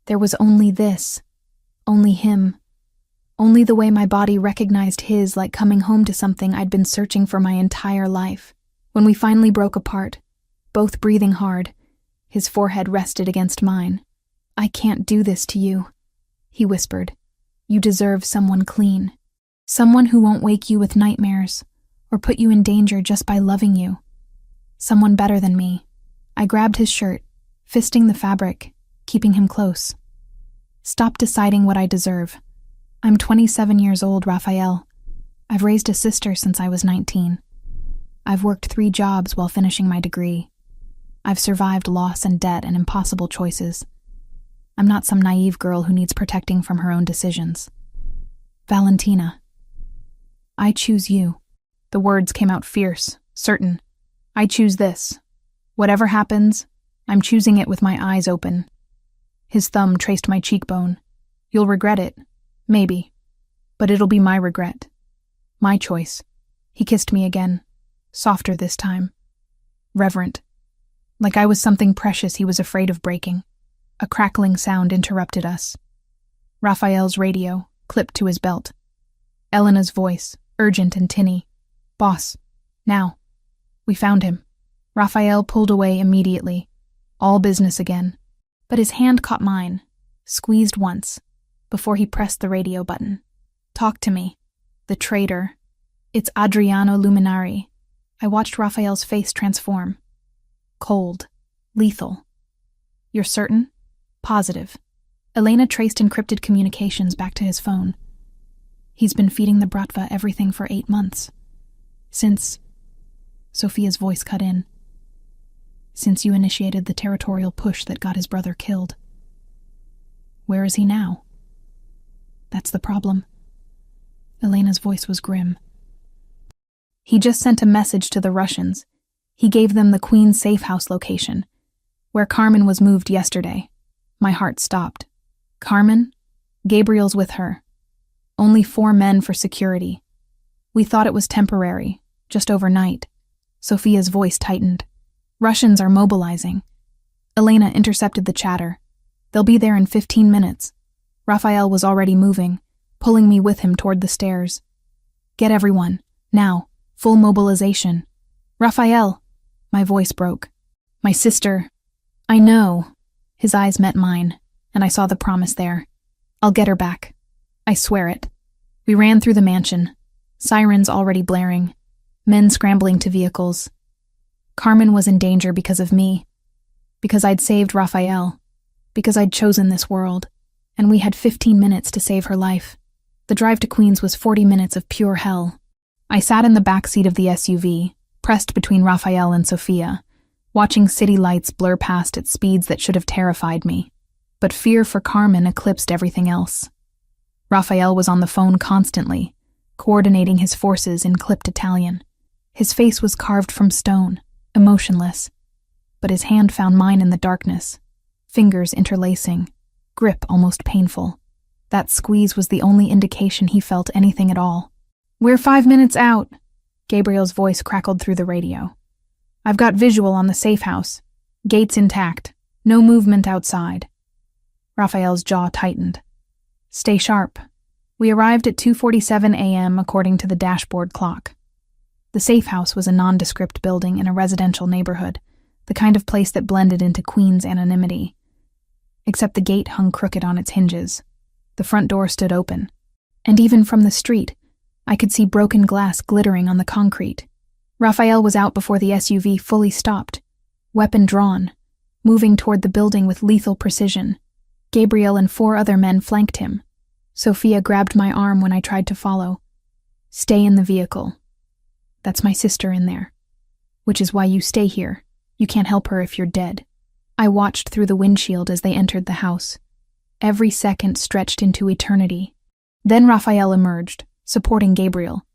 There was only this, only him, only the way my body recognized his, like coming home to something I'd been searching for my entire life. When we finally broke apart, both breathing hard, his forehead rested against mine. I can't do this to you, he whispered. You deserve someone clean. Someone who won't wake you with nightmares or put you in danger just by loving you. Someone better than me. I grabbed his shirt, fisting the fabric, keeping him close. Stop deciding what I deserve. I'm 27 years old, Raphael. I've raised a sister since I was 19. I've worked 3 jobs while finishing my degree. I've survived loss and debt and impossible choices. I'm not some naive girl who needs protecting from her own decisions. Valentina. I choose you. The words came out fierce, certain. I choose this. Whatever happens, I'm choosing it with my eyes open. His thumb traced my cheekbone. You'll regret it. Maybe. But it'll be my regret. My choice. He kissed me again. Softer this time. Reverent. Like I was something precious he was afraid of breaking. A crackling sound interrupted us. Raphael's radio, clipped to his belt. Elena's voice, urgent and tinny. Boss. Now. We found him. Raphael pulled away immediately. All business again. But his hand caught mine, squeezed once, before he pressed the radio button. Talk to me. The traitor. It's Adriano Luminari. I watched Raphael's face transform. Cold. Lethal. You're certain? Positive. Elena traced encrypted communications back to his phone. He's been feeding the Bratva everything for 8 months. Since... Sophia's voice cut in. Since you initiated the territorial push that got his brother killed. Where is he now? That's the problem. Elena's voice was grim. He just sent a message to the Russians. He gave them the Queen's safe house location, where Carmen was moved yesterday. My heart stopped. Carmen? Gabriel's with her. Only 4 men for security. We thought it was temporary, just overnight. Sophia's voice tightened. Russians are mobilizing. Elena intercepted the chatter. They'll be there in 15 minutes. Raphael was already moving, pulling me with him toward the stairs. Get everyone, now, full mobilization. Raphael! My voice broke. My sister. I know. His eyes met mine, and I saw the promise there. I'll get her back. I swear it. We ran through the mansion, sirens already blaring, men scrambling to vehicles. Carmen was in danger because of me, because I'd saved Raphael, because I'd chosen this world, and we had 15 minutes to save her life. The drive to Queens was 40 minutes of pure hell. I sat in the back seat of the SUV, pressed between Raphael and Sophia, watching city lights blur past at speeds that should have terrified me. But fear for Carmen eclipsed everything else. Raphael was on the phone constantly, coordinating his forces in clipped Italian. His face was carved from stone, emotionless, but his hand found mine in the darkness, fingers interlacing, grip almost painful. That squeeze was the only indication he felt anything at all. "We're 5 minutes out," Gabriel's voice crackled through the radio. "I've got visual on the safe house. Gates intact. No movement outside." Raphael's jaw tightened. "Stay sharp." We arrived at 2:47 a.m. according to the dashboard clock. The safe house was a nondescript building in a residential neighborhood, the kind of place that blended into Queen's anonymity. Except the gate hung crooked on its hinges. The front door stood open, and even from the street, I could see broken glass glittering on the concrete. Raphael was out before the SUV fully stopped, weapon drawn, moving toward the building with lethal precision. Gabriel and 4 other men flanked him. Sophia grabbed my arm when I tried to follow. "Stay in the vehicle. That's my sister in there. Which is why you stay here. You can't help her if you're dead." I watched through the windshield as they entered the house. Every second stretched into eternity. Then Raphael emerged, supporting Gabriel.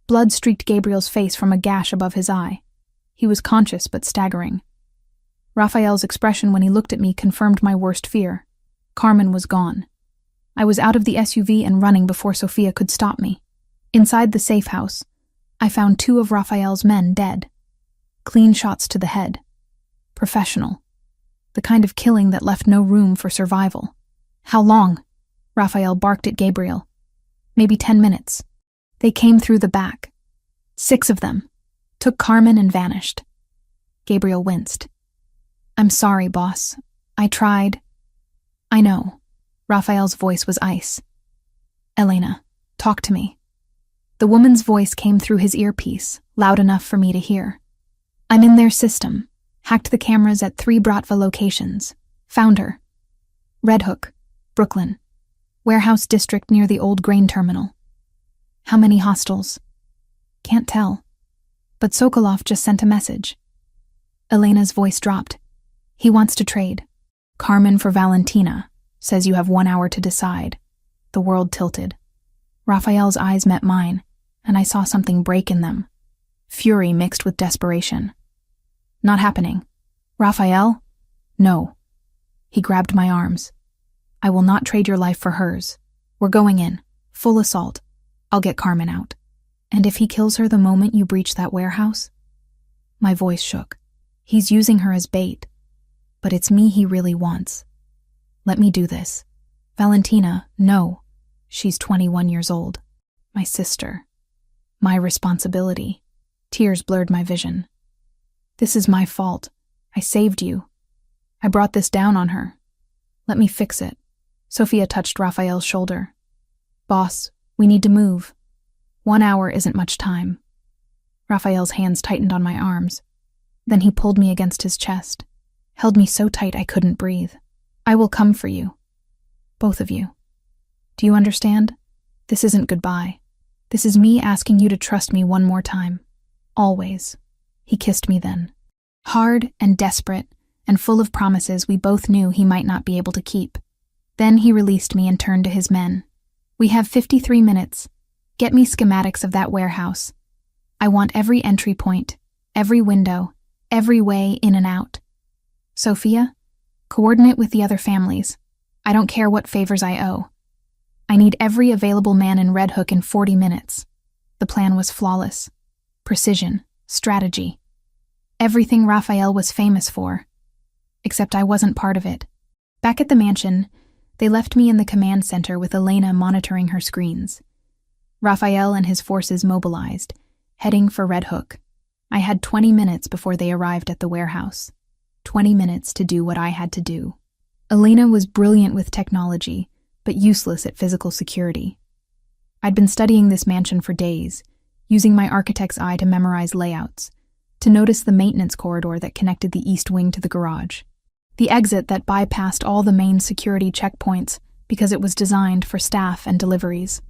Blood streaked Gabriel's face from a gash above his eye. He was conscious but staggering. Raphael's expression when he looked at me confirmed my worst fear. Carmen was gone. I was out of the SUV and running before Sophia could stop me. Inside the safe house, I found 2 of Raphael's men dead. Clean shots to the head. Professional. The kind of killing that left no room for survival. "How long?" Raphael barked at Gabriel. "Maybe 10 minutes. They came through the back. 6 of them. Took Carmen and vanished." Gabriel winced. "I'm sorry, boss. I tried." "I know." Raphael's voice was ice. "Elena, talk to me." The woman's voice came through his earpiece, loud enough for me to hear. "I'm in their system. Hacked the cameras at 3 Bratva locations. Found her. Red Hook, Brooklyn. Warehouse district near the old grain terminal. How many hostiles? Can't tell. But Sokolov just sent a message." Elena's voice dropped. "He wants to trade. Carmen for Valentina. Says you have 1 hour to decide." The world tilted. Raphael's eyes met mine, and I saw something break in them. Fury mixed with desperation. "Not happening." "Raphael?" "No." He grabbed my arms. "I will not trade your life for hers. We're going in. Full assault. I'll get Carmen out. And if he kills her the moment you breach that warehouse?" My voice shook. "He's using her as bait. But it's me he really wants. Let me do this. Valentina, no. She's 21 years old. My sister. My responsibility." Tears blurred my vision. "This is my fault. I saved you. I brought this down on her. Let me fix it." Sophia touched Raphael's shoulder. "Boss, we need to move. 1 hour isn't much time." Raphael's hands tightened on my arms. Then he pulled me against his chest, held me so tight I couldn't breathe. "I will come for you. Both of you. Do you understand? This isn't goodbye. This is me asking you to trust me one more time. Always." He kissed me then. Hard and desperate and full of promises we both knew he might not be able to keep. Then he released me and turned to his men. "We have 53 minutes. Get me schematics of that warehouse. I want every entry point, every window, every way in and out. Sophia, coordinate with the other families. I don't care what favors I owe. I need every available man in Red Hook in 40 minutes. The plan was flawless. Precision, strategy. Everything Raphael was famous for. Except I wasn't part of it. Back at the mansion, they left me in the command center with Elena monitoring her screens. Raphael and his forces mobilized, heading for Red Hook. I had 20 minutes before they arrived at the warehouse. 20 minutes to do what I had to do. Elena was brilliant with technology, but useless at physical security. I'd been studying this mansion for days, using my architect's eye to memorize layouts, to notice the maintenance corridor that connected the east wing to the garage, the exit that bypassed all the main security checkpoints because it was designed for staff and deliveries.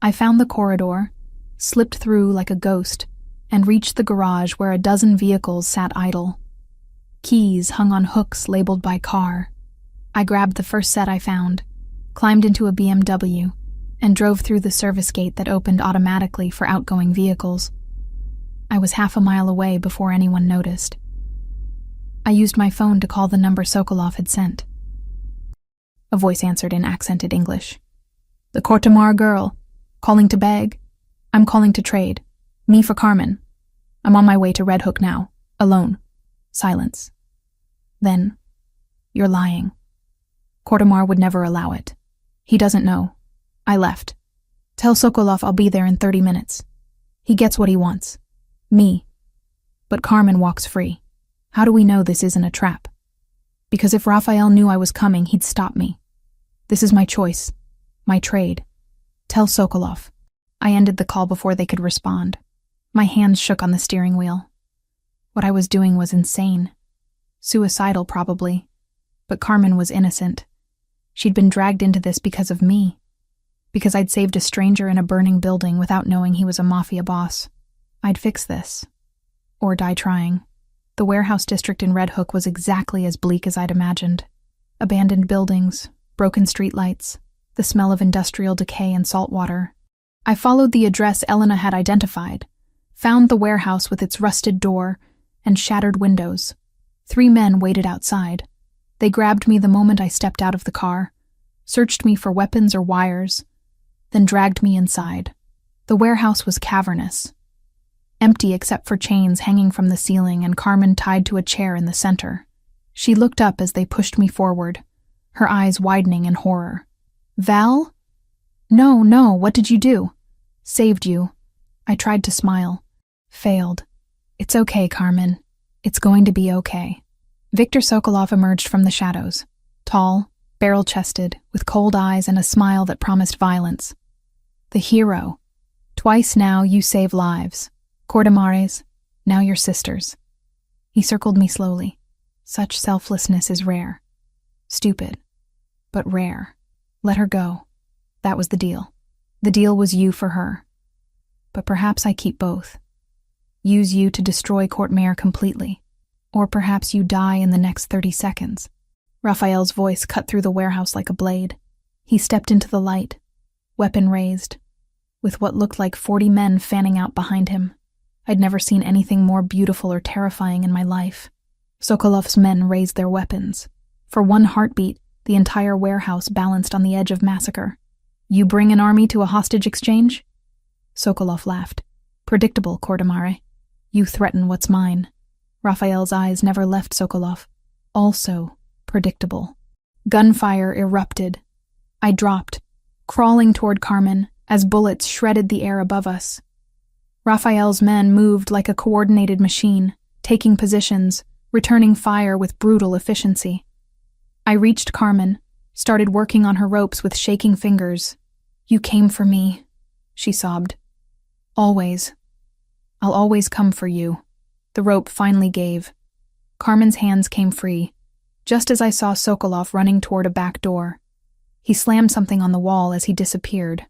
I found the corridor, slipped through like a ghost, and reached the garage where a dozen vehicles sat idle. Keys hung on hooks labeled by car. I grabbed the first set I found, climbed into a BMW, and drove through the service gate that opened automatically for outgoing vehicles. I was half a mile away before anyone noticed. I used my phone to call the number Sokolov had sent. A voice answered in accented English. "The Kortemar girl. Calling to beg? I'm calling to trade. Me for Carmen. I'm on my way to Red Hook now. Alone." Silence. Then, "You're lying. Kortemar would never allow it. He doesn't know. I left. Tell Sokolov I'll be there in 30 minutes. He gets what he wants. Me. But Carmen walks free. How do we know this isn't a trap? Because if Raphael knew I was coming, he'd stop me. This is my choice. My trade. Tell Sokolov." I ended the call before they could respond. My hands shook on the steering wheel. What I was doing was insane. Suicidal, probably. But Carmen was innocent. She'd been dragged into this because of me. Because I'd saved a stranger in a burning building without knowing he was a Mafia boss. I'd fix this. Or die trying. The warehouse district in Red Hook was exactly as bleak as I'd imagined. Abandoned buildings, broken streetlights, the smell of industrial decay and salt water. I followed the address Elena had identified, found the warehouse with its rusted door and shattered windows. 3 men waited outside. They grabbed me the moment I stepped out of the car, searched me for weapons or wires, then dragged me inside. The warehouse was cavernous, empty except for chains hanging from the ceiling and Carmen tied to a chair in the center. She looked up as they pushed me forward, her eyes widening in horror. "Val? No, what did you do?" "Saved you." I tried to smile. Failed. "It's okay, Carmen. It's going to be okay." Viktor Sokolov emerged from the shadows, tall, barrel-chested, with cold eyes and a smile that promised violence. The hero. "Twice now you save lives. Kortemares, now your sisters." He circled me slowly. Such selflessness is rare. Stupid, but rare. Let her go. That was the deal. The deal was you for her. But perhaps I keep both. Use you to destroy Kortemair completely. Or perhaps you die in the next 30 seconds. Raphael's voice cut through the warehouse like a blade. He stepped into the light, weapon raised, with what looked like 40 men fanning out behind him. I'd never seen anything more beautiful or terrifying in my life. Sokolov's men raised their weapons. For one heartbeat, the entire warehouse balanced on the edge of massacre. "You bring an army to a hostage exchange?" Sokolov laughed. "Predictable, Kortemare. You threaten what's mine." Raphael's eyes never left Sokolov. Also predictable. Gunfire erupted. I dropped, crawling toward Carmen as bullets shredded the air above us. Raphael's men moved like a coordinated machine, taking positions, returning fire with brutal efficiency. I reached Carmen, started working on her ropes with shaking fingers. "You came for me," she sobbed. "Always. I'll always come for you." The rope finally gave. Carmen's hands came free, just as I saw Sokolov running toward a back door. He slammed something on the wall as he disappeared.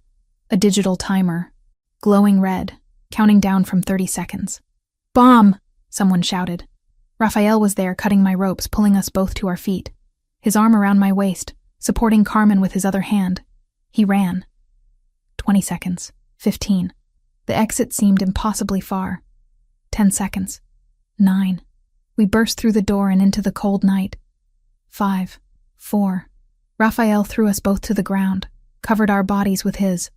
A digital timer, glowing red, counting down from 30 seconds. "Bomb!" someone shouted. Raphael was there cutting my ropes, pulling us both to our feet, his arm around my waist, supporting Carmen with his other hand. He ran. 20 seconds. 15. The exit seemed impossibly far. 10 seconds. 9. We burst through the door and into the cold night. 5. 4. Raphael threw us both to the ground, covered our bodies with his.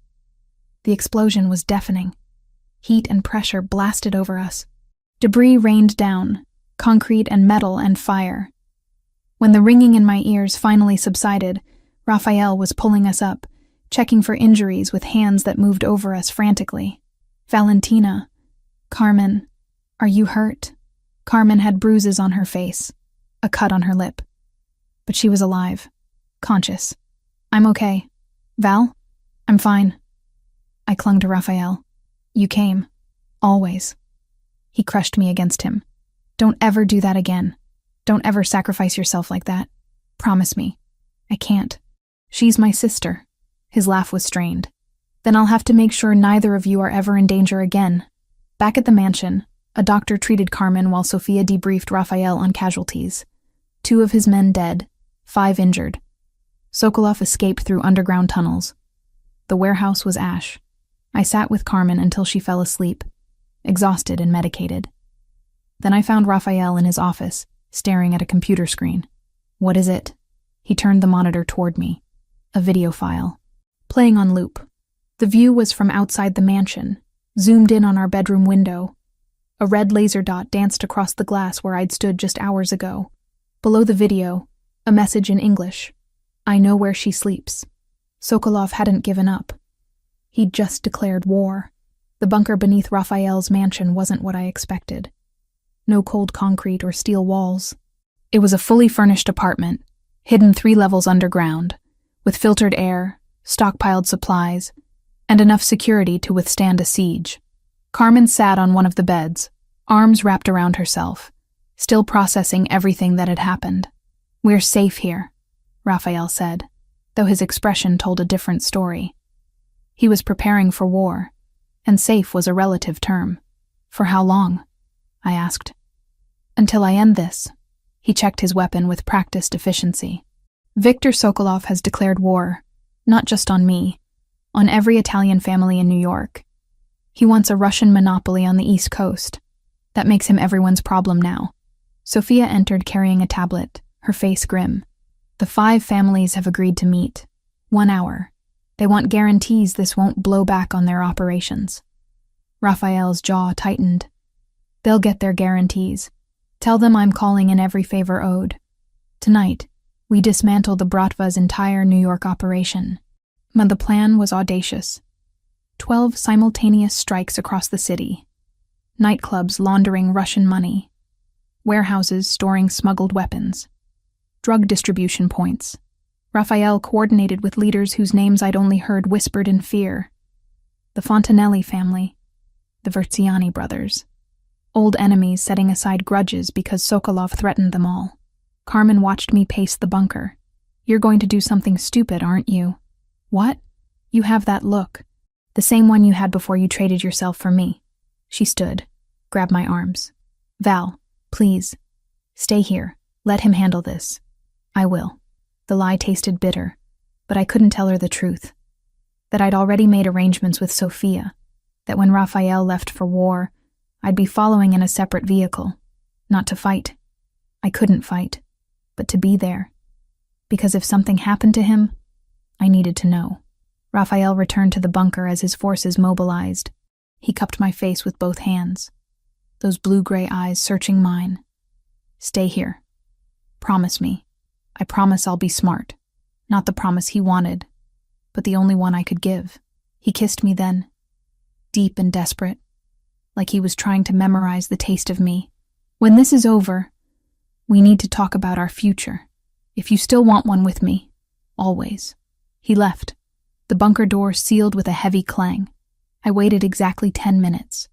The explosion was deafening. Heat and pressure blasted over us. Debris rained down, concrete and metal and fire. When the ringing in my ears finally subsided, Raphael was pulling us up, checking for injuries with hands that moved over us frantically. "Valentina. Carmen. Are you hurt?" Carmen had bruises on her face. a cut on her lip. But she was alive, conscious. I'm okay. Val? I'm fine. I clung to Raphael. You came. Always. He crushed me against him. Don't ever do that again. Don't ever sacrifice yourself like that. Promise me. I can't. She's my sister. His laugh was strained. Then I'll have to make sure neither of you are ever in danger again. Back at the mansion, a doctor treated Carmen while Sophia debriefed Raphael on casualties. 2 of his men dead, 5 injured. Sokolov escaped through underground tunnels. The warehouse was ash. I sat with Carmen until she fell asleep, exhausted and medicated. Then I found Raphael in his office, staring at a computer screen. What is it? He turned the monitor toward me. A video file. Playing on loop. The view was from outside the mansion, zoomed in on our bedroom window. A red laser dot danced across the glass where I'd stood just hours ago. Below the video, a message in English. I know where she sleeps. Sokolov hadn't given up. He'd just declared war. The bunker beneath Raphael's mansion wasn't what I expected. No cold concrete or steel walls. It was a fully furnished apartment, hidden 3 levels underground, with filtered air, stockpiled supplies, and enough security to withstand a siege. Carmen sat on one of the beds, arms wrapped around herself, still processing everything that had happened. We're safe here, Raphael said, though his expression told a different story. He was preparing for war, and safe was a relative term. For how long? I asked. Until I end this. He checked his weapon with practiced efficiency. Viktor Sokolov has declared war, not just on me, on every Italian family in New York. He wants a Russian monopoly on the East Coast. That makes him everyone's problem now. Sophia entered carrying a tablet, her face grim. The 5 families have agreed to meet. 1 hour. They want guarantees this won't blow back on their operations. Raphael's jaw tightened. They'll get their guarantees. Tell them I'm calling in every favor owed. Tonight, we dismantle the Bratva's entire New York operation. But the plan was audacious. 12 simultaneous strikes across the city. Nightclubs laundering Russian money. Warehouses storing smuggled weapons. Drug distribution points. Raphael coordinated with leaders whose names I'd only heard whispered in fear. The Fontanelli family. The Verziani brothers. Old enemies setting aside grudges because Sokolov threatened them all. Carmen watched me pace the bunker. You're going to do something stupid, aren't you? What? You have that look. The same one you had before you traded yourself for me. She stood, grabbed my arms. Val, please. Stay here. Let him handle this. I will. The lie tasted bitter, but I couldn't tell her the truth. That I'd already made arrangements with Sophia, that when Raphael left for war, I'd be following in a separate vehicle, not to fight. I couldn't fight, but to be there. Because if something happened to him, I needed to know. Raphael returned to the bunker as his forces mobilized. He cupped my face with both hands, those blue-gray eyes searching mine. Stay here. Promise me. I promise I'll be smart. Not the promise he wanted, but the only one I could give. He kissed me then, deep and desperate, like he was trying to memorize the taste of me. When this is over, we need to talk about our future. If you still want one with me, always. He left. The bunker door sealed with a heavy clang. I waited exactly 10 minutes.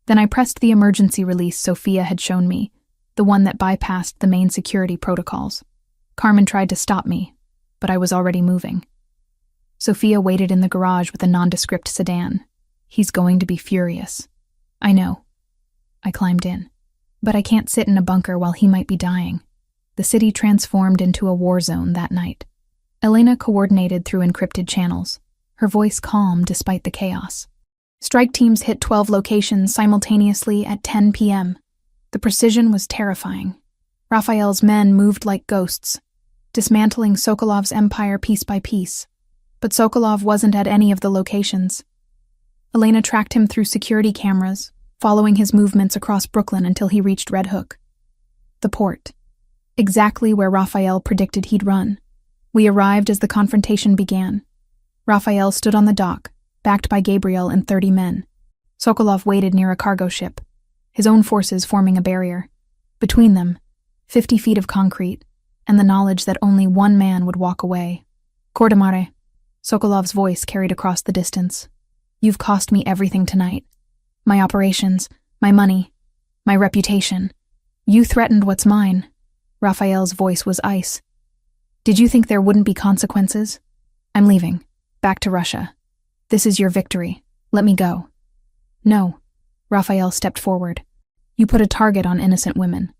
Then I pressed the emergency release Sophia had shown me, the one that bypassed the main security protocols. Carmen tried to stop me, but I was already moving. Sophia waited in the garage with a nondescript sedan. He's going to be furious. I know. I climbed in. But I can't sit in a bunker while he might be dying. The city transformed into a war zone that night. Elena coordinated through encrypted channels, her voice calm despite the chaos. Strike teams hit 12 locations simultaneously at 10 p.m. The precision was terrifying. Raphael's men moved like ghosts, dismantling Sokolov's empire piece by piece. But Sokolov wasn't at any of the locations. Elena tracked him through security cameras, following his movements across Brooklyn until he reached Red Hook. The port. Exactly where Raphael predicted he'd run. We arrived as the confrontation began. Raphael stood on the dock, backed by Gabriel and 30 men. Sokolov waited near a cargo ship, his own forces forming a barrier. Between them, 50 feet of concrete, and the knowledge that only one man would walk away. Kordamare, Sokolov's voice carried across the distance. You've cost me everything tonight. My operations, my money, my reputation. You threatened what's mine. Raphael's voice was ice. Did you think there wouldn't be consequences? I'm leaving. Back to Russia. This is your victory. Let me go. No. Raphael stepped forward. You put a target on innocent women.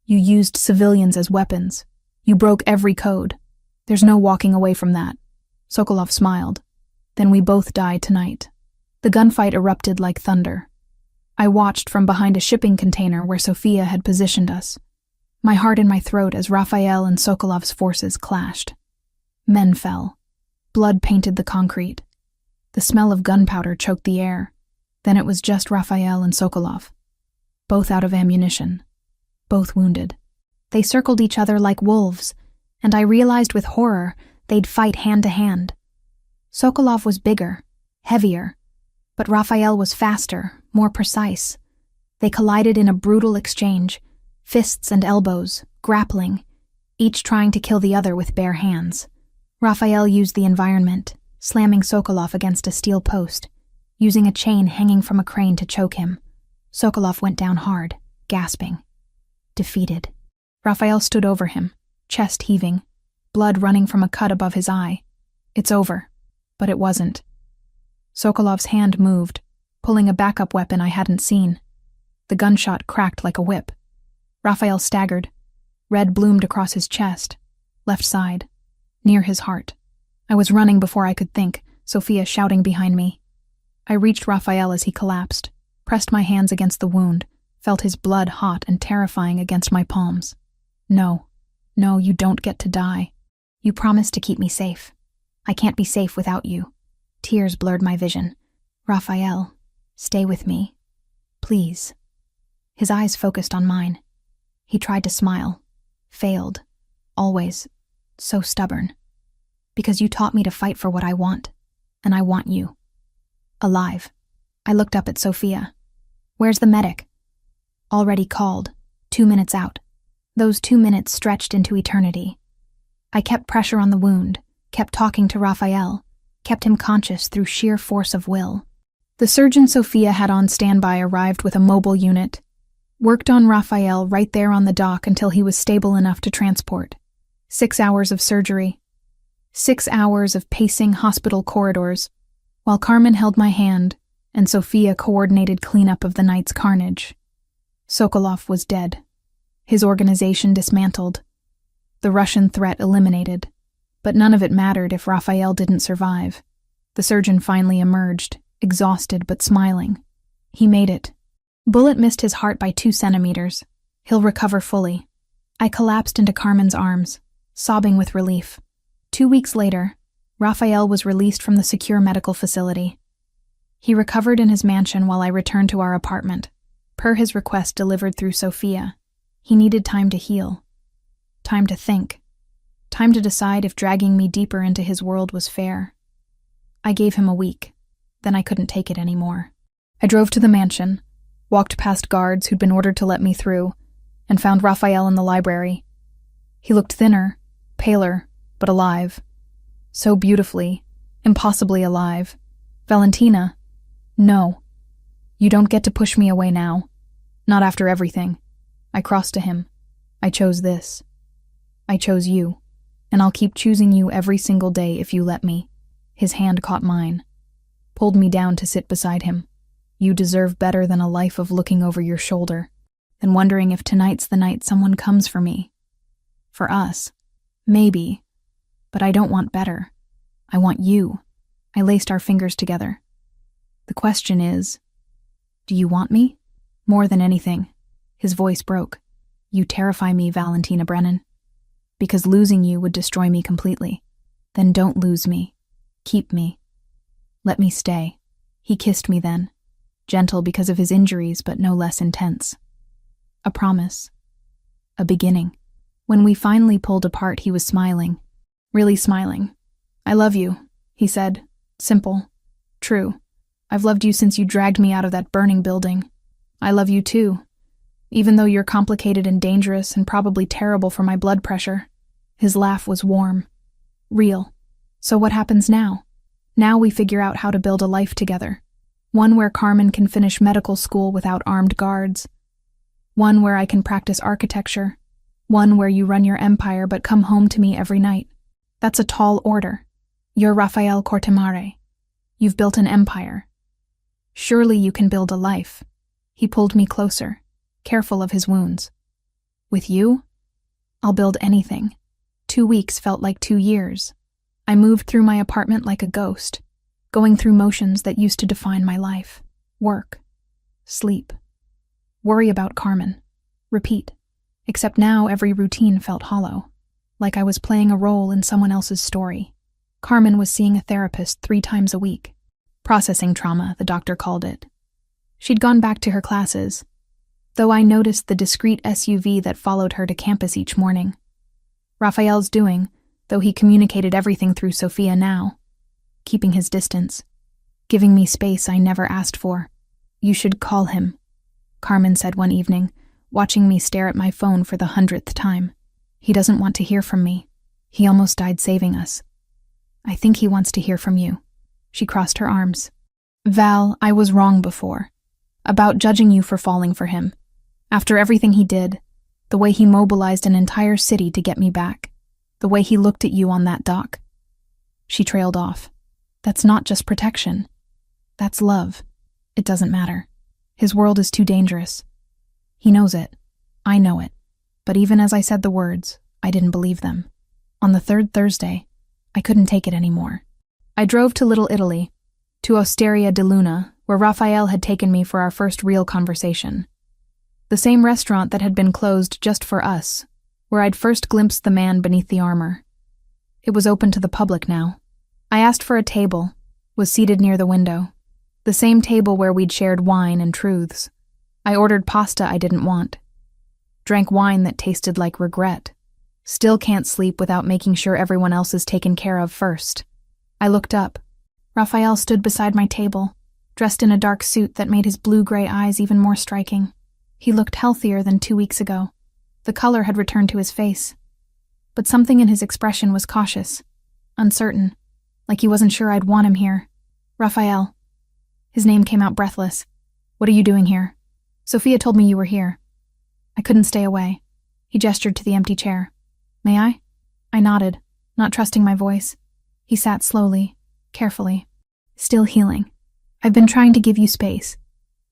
You used civilians as weapons. You broke every code. There's no walking away from that. Sokolov smiled. Then we both die tonight. The gunfight erupted like thunder. I watched from behind a shipping container where Sofia had positioned us. My heart in my throat as Raphael and Sokolov's forces clashed. Men fell. Blood painted the concrete. The smell of gunpowder choked the air. Then it was just Raphael and Sokolov. Both out of ammunition. Both wounded. They circled each other like wolves, and I realized with horror they'd fight hand to hand. Sokolov was bigger, heavier, but Raphael was faster, more precise. They collided in a brutal exchange, fists and elbows, grappling, each trying to kill the other with bare hands. Raphael used the environment, slamming Sokolov against a steel post, using a chain hanging from a crane to choke him. Sokolov went down hard, gasping. Defeated. Raphael stood over him, chest heaving, blood running from a cut above his eye. It's over. But it wasn't. Sokolov's hand moved, pulling a backup weapon I hadn't seen. The gunshot cracked like a whip. Raphael staggered. Red bloomed across his chest, left side, near his heart. I was running before I could think, Sofia shouting behind me. I reached Raphael as he collapsed, pressed my hands against the wound, felt his blood hot and terrifying against my palms. No, you don't get to die. You promised to keep me safe. I can't be safe without you. Tears blurred my vision. Raphael, stay with me. Please. His eyes focused on mine. He tried to smile. Failed. Always. So stubborn. Because you taught me to fight for what I want. And I want you. Alive. I looked up at Sofia. Where's the medic? Already called. 2 minutes out. Those 2 minutes stretched into eternity. I kept pressure on the wound, kept talking to Raphael, kept him conscious through sheer force of will. The surgeon Sofia had on standby arrived with a mobile unit, worked on Raphael right there on the dock until he was stable enough to transport. 6 hours of surgery. 6 hours of pacing hospital corridors, while Carmen held my hand and Sofia coordinated cleanup of the night's carnage. Sokolov was dead. His organization dismantled. The Russian threat eliminated. But none of it mattered if Raphael didn't survive. The surgeon finally emerged, exhausted but smiling. He made it. Bullet missed his heart by 2 centimeters. He'll recover fully. I collapsed into Carmen's arms, sobbing with relief. 2 weeks later, Raphael was released from the secure medical facility. He recovered in his mansion while I returned to our apartment, per his request delivered through Sofia. He needed time to heal. Time to think. Time to decide if dragging me deeper into his world was fair. I gave him a week. Then I couldn't take it anymore. I drove to the mansion, walked past guards who'd been ordered to let me through, and found Raphael in the library. He looked thinner, paler, but alive. So beautifully, impossibly alive. Valentina, no. You don't get to push me away now. Not after everything. I crossed to him. I chose this. I chose you. And I'll keep choosing you every single day if you let me. His hand caught mine. Pulled me down to sit beside him. You deserve better than a life of looking over your shoulder, than wondering if tonight's the night someone comes for me. For us. Maybe. But I don't want better. I want you. I laced our fingers together. The question is, do you want me? More than anything. His voice broke. You terrify me, Valentina Brennan. Because losing you would destroy me completely. Then don't lose me. Keep me. Let me stay. He kissed me then. Gentle because of his injuries, but no less intense. A promise. A beginning. When we finally pulled apart, he was smiling. Really smiling. I love you, he said. Simple. True. I've loved you since you dragged me out of that burning building. I love you too. Even though you're complicated and dangerous and probably terrible for my blood pressure. His laugh was warm. Real. So what happens now? Now we figure out how to build a life together. One where Carmen can finish medical school without armed guards. One where I can practice architecture. One where you run your empire but come home to me every night. That's a tall order. You're Rafael Cortemare. You've built an empire. Surely you can build a life. He pulled me closer, careful of his wounds. With you, I'll build anything. 2 weeks felt like 2 years. I moved through my apartment like a ghost, going through motions that used to define my life. Work. Sleep. Worry about Carmen. Repeat. Except now every routine felt hollow, like I was playing a role in someone else's story. Carmen was seeing a therapist 3 times a week. Processing trauma, the doctor called it. She'd gone back to her classes, though I noticed the discreet SUV that followed her to campus each morning. Rafael's doing, though he communicated everything through Sophia now, keeping his distance, giving me space I never asked for. You should call him, Carmen said one evening, watching me stare at my phone for the 100th time. He doesn't want to hear from me. He almost died saving us. I think he wants to hear from you. She crossed her arms. Val, I was wrong before. About judging you for falling for him. After everything he did, the way he mobilized an entire city to get me back, the way he looked at you on that dock. She trailed off. That's not just protection. That's love. It doesn't matter. His world is too dangerous. He knows it. I know it. But even as I said the words, I didn't believe them. On the 3rd Thursday, I couldn't take it anymore. I drove to Little Italy, to Osteria di Luna, where Rafael had taken me for our first real conversation. The same restaurant that had been closed just for us, where I'd first glimpsed the man beneath the armor. It was open to the public now. I asked for a table, was seated near the window. The same table where we'd shared wine and truths. I ordered pasta I didn't want. Drank wine that tasted like regret. Still can't sleep without making sure everyone else is taken care of first. I looked up. Rafael stood beside my table, dressed in a dark suit that made his blue-gray eyes even more striking. He looked healthier than 2 weeks ago. The color had returned to his face. But something in his expression was cautious, uncertain, like he wasn't sure I'd want him here. Rafael. His name came out breathless. What are you doing here? Sophia told me you were here. I couldn't stay away. He gestured to the empty chair. May I? I nodded, not trusting my voice. He sat slowly, carefully. Still healing. I've been trying to give you space,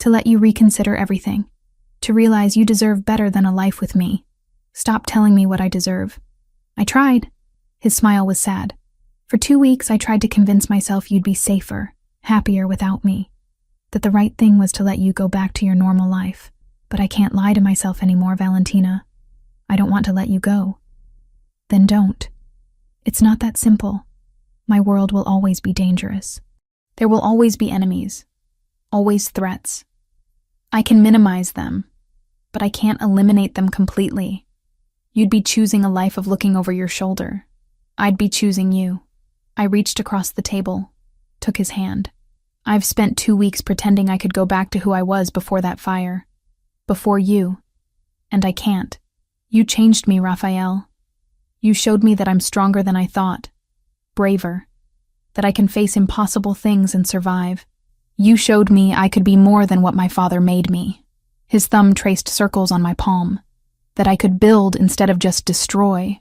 to let you reconsider everything, to realize you deserve better than a life with me. Stop telling me what I deserve. I tried. His smile was sad. For 2 weeks I tried to convince myself you'd be safer, happier without me, that the right thing was to let you go back to your normal life. But I can't lie to myself anymore, Valentina. I don't want to let you go. Then don't. It's not that simple. My world will always be dangerous. There will always be enemies. Always threats. I can minimize them, but I can't eliminate them completely. You'd be choosing a life of looking over your shoulder. I'd be choosing you. I reached across the table, took his hand. I've spent 2 weeks pretending I could go back to who I was before that fire. Before you. And I can't. You changed me, Rafael. You showed me that I'm stronger than I thought. Braver. That I can face impossible things and survive. You showed me I could be more than what my father made me. His thumb traced circles on my palm. That I could build instead of just destroy.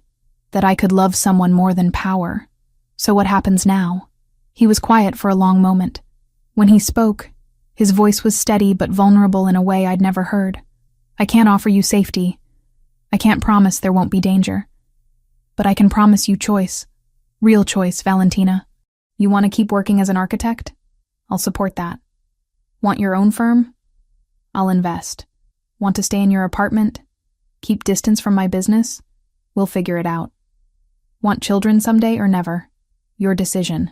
That I could love someone more than power. So what happens now? He was quiet for a long moment. When he spoke, his voice was steady but vulnerable in a way I'd never heard. I can't offer you safety. I can't promise there won't be danger. But I can promise you choice. Real choice, Valentina. You want to keep working as an architect? I'll support that. Want your own firm? I'll invest. Want to stay in your apartment? Keep distance from my business? We'll figure it out. Want children someday or never? Your decision.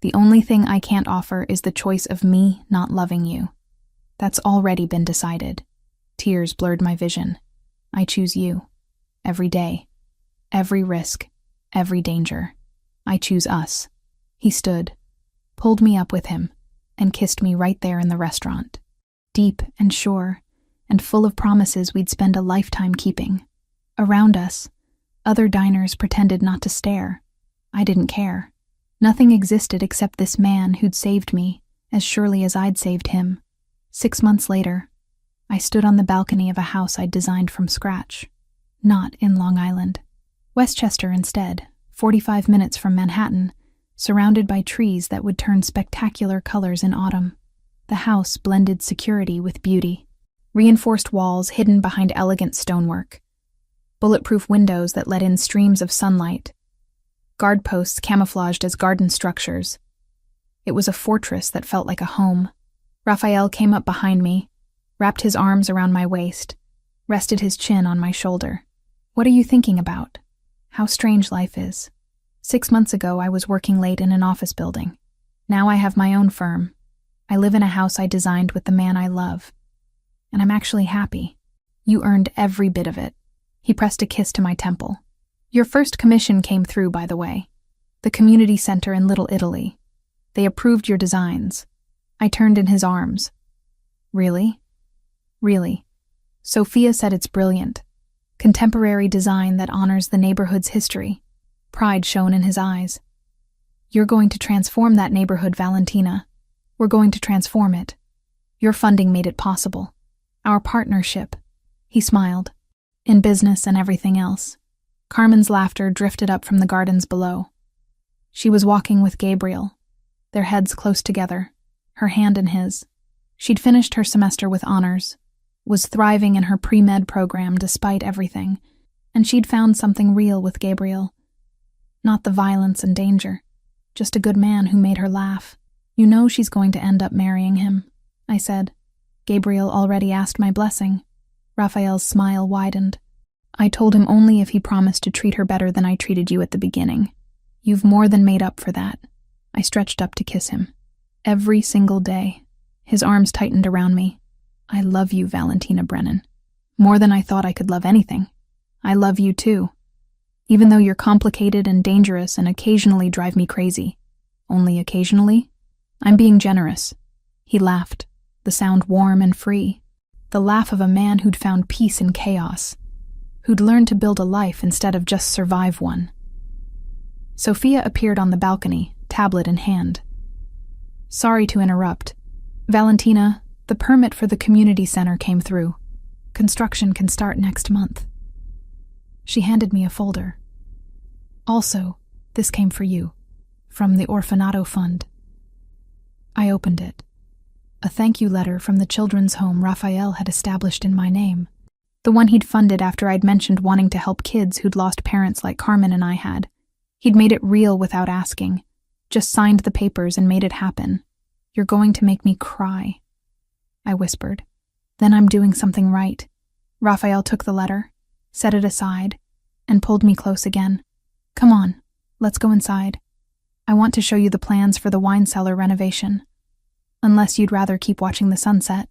The only thing I can't offer is the choice of me not loving you. That's already been decided. Tears blurred my vision. I choose you. Every day. Every risk. Every danger. I choose us. He stood, pulled me up with him, and kissed me right there in the restaurant. Deep and sure, and full of promises we'd spend a lifetime keeping. Around us, other diners pretended not to stare. I didn't care. Nothing existed except this man who'd saved me, as surely as I'd saved him. 6 months later, I stood on the balcony of a house I'd designed from scratch. Not in Long Island. Westchester instead, 45 minutes from Manhattan, surrounded by trees that would turn spectacular colors in autumn. The house blended security with beauty. Reinforced walls hidden behind elegant stonework. Bulletproof windows that let in streams of sunlight. Guard posts camouflaged as garden structures. It was a fortress that felt like a home. Raphael came up behind me, wrapped his arms around my waist, rested his chin on my shoulder. "What are you thinking about? How strange life is. 6 months ago, I was working late in an office building. Now I have my own firm. I live in a house I designed with the man I love. And I'm actually happy. You earned every bit of it." He pressed a kiss to my temple. "Your first commission came through, by the way. The community center in Little Italy. They approved your designs." I turned in his arms. "Really?" "Really. Sophia said it's brilliant. Contemporary design that honors the neighborhood's history." Pride shone in his eyes. "You're going to transform that neighborhood, Valentina. We're going to transform it. Your funding made it possible. Our partnership." He smiled. "In business and everything else." Carmen's laughter drifted up from the gardens below. She was walking with Gabriel, their heads close together, her hand in his. She'd finished her semester with honors, was thriving in her pre-med program despite everything, and she'd found something real with Gabriel. Not the violence and danger, just a good man who made her laugh. "You know she's going to end up marrying him," I said. Gabriel already asked my blessing. Raphael's smile widened. "I told him only if he promised to treat her better than I treated you at the beginning. You've more than made up for that." I stretched up to kiss him. Every single day. His arms tightened around me. "I love you, Valentina Brennan. More than I thought I could love anything. I love you too. Even though you're complicated and dangerous and occasionally drive me crazy. Only occasionally? I'm being generous." He laughed, the sound warm and free. The laugh of a man who'd found peace in chaos, who'd learned to build a life instead of just survive one. Sophia appeared on the balcony, tablet in hand. "Sorry to interrupt. Valentina, the permit for the community center came through. Construction can start next month." She handed me a folder. "Also, this came for you, from the Orfanato Fund." I opened it. A thank you letter from the children's home Raphael had established in my name. The one he'd funded after I'd mentioned wanting to help kids who'd lost parents like Carmen and I had. He'd made it real without asking, just signed the papers and made it happen. "You're going to make me cry," I whispered. "Then I'm doing something right." Raphael took the letter, set it aside, and pulled me close again. "Come on, let's go inside. I want to show you the plans for the wine cellar renovation. Unless you'd rather keep watching the sunset.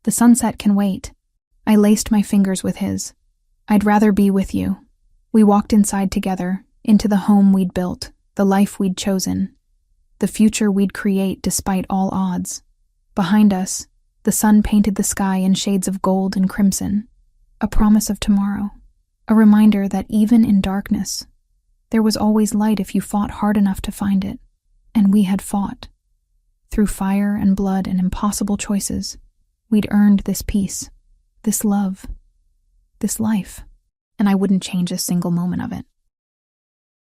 The sunset can wait." I laced my fingers with his. "I'd rather be with you." We walked inside together, into the home we'd built, the life we'd chosen, the future we'd create despite all odds. Behind us, the sun painted the sky in shades of gold and crimson, a promise of tomorrow, a reminder that even in darkness, there was always light if you fought hard enough to find it. And we had fought. Through fire and blood and impossible choices, we'd earned this peace, this love, this life, and I wouldn't change a single moment of it.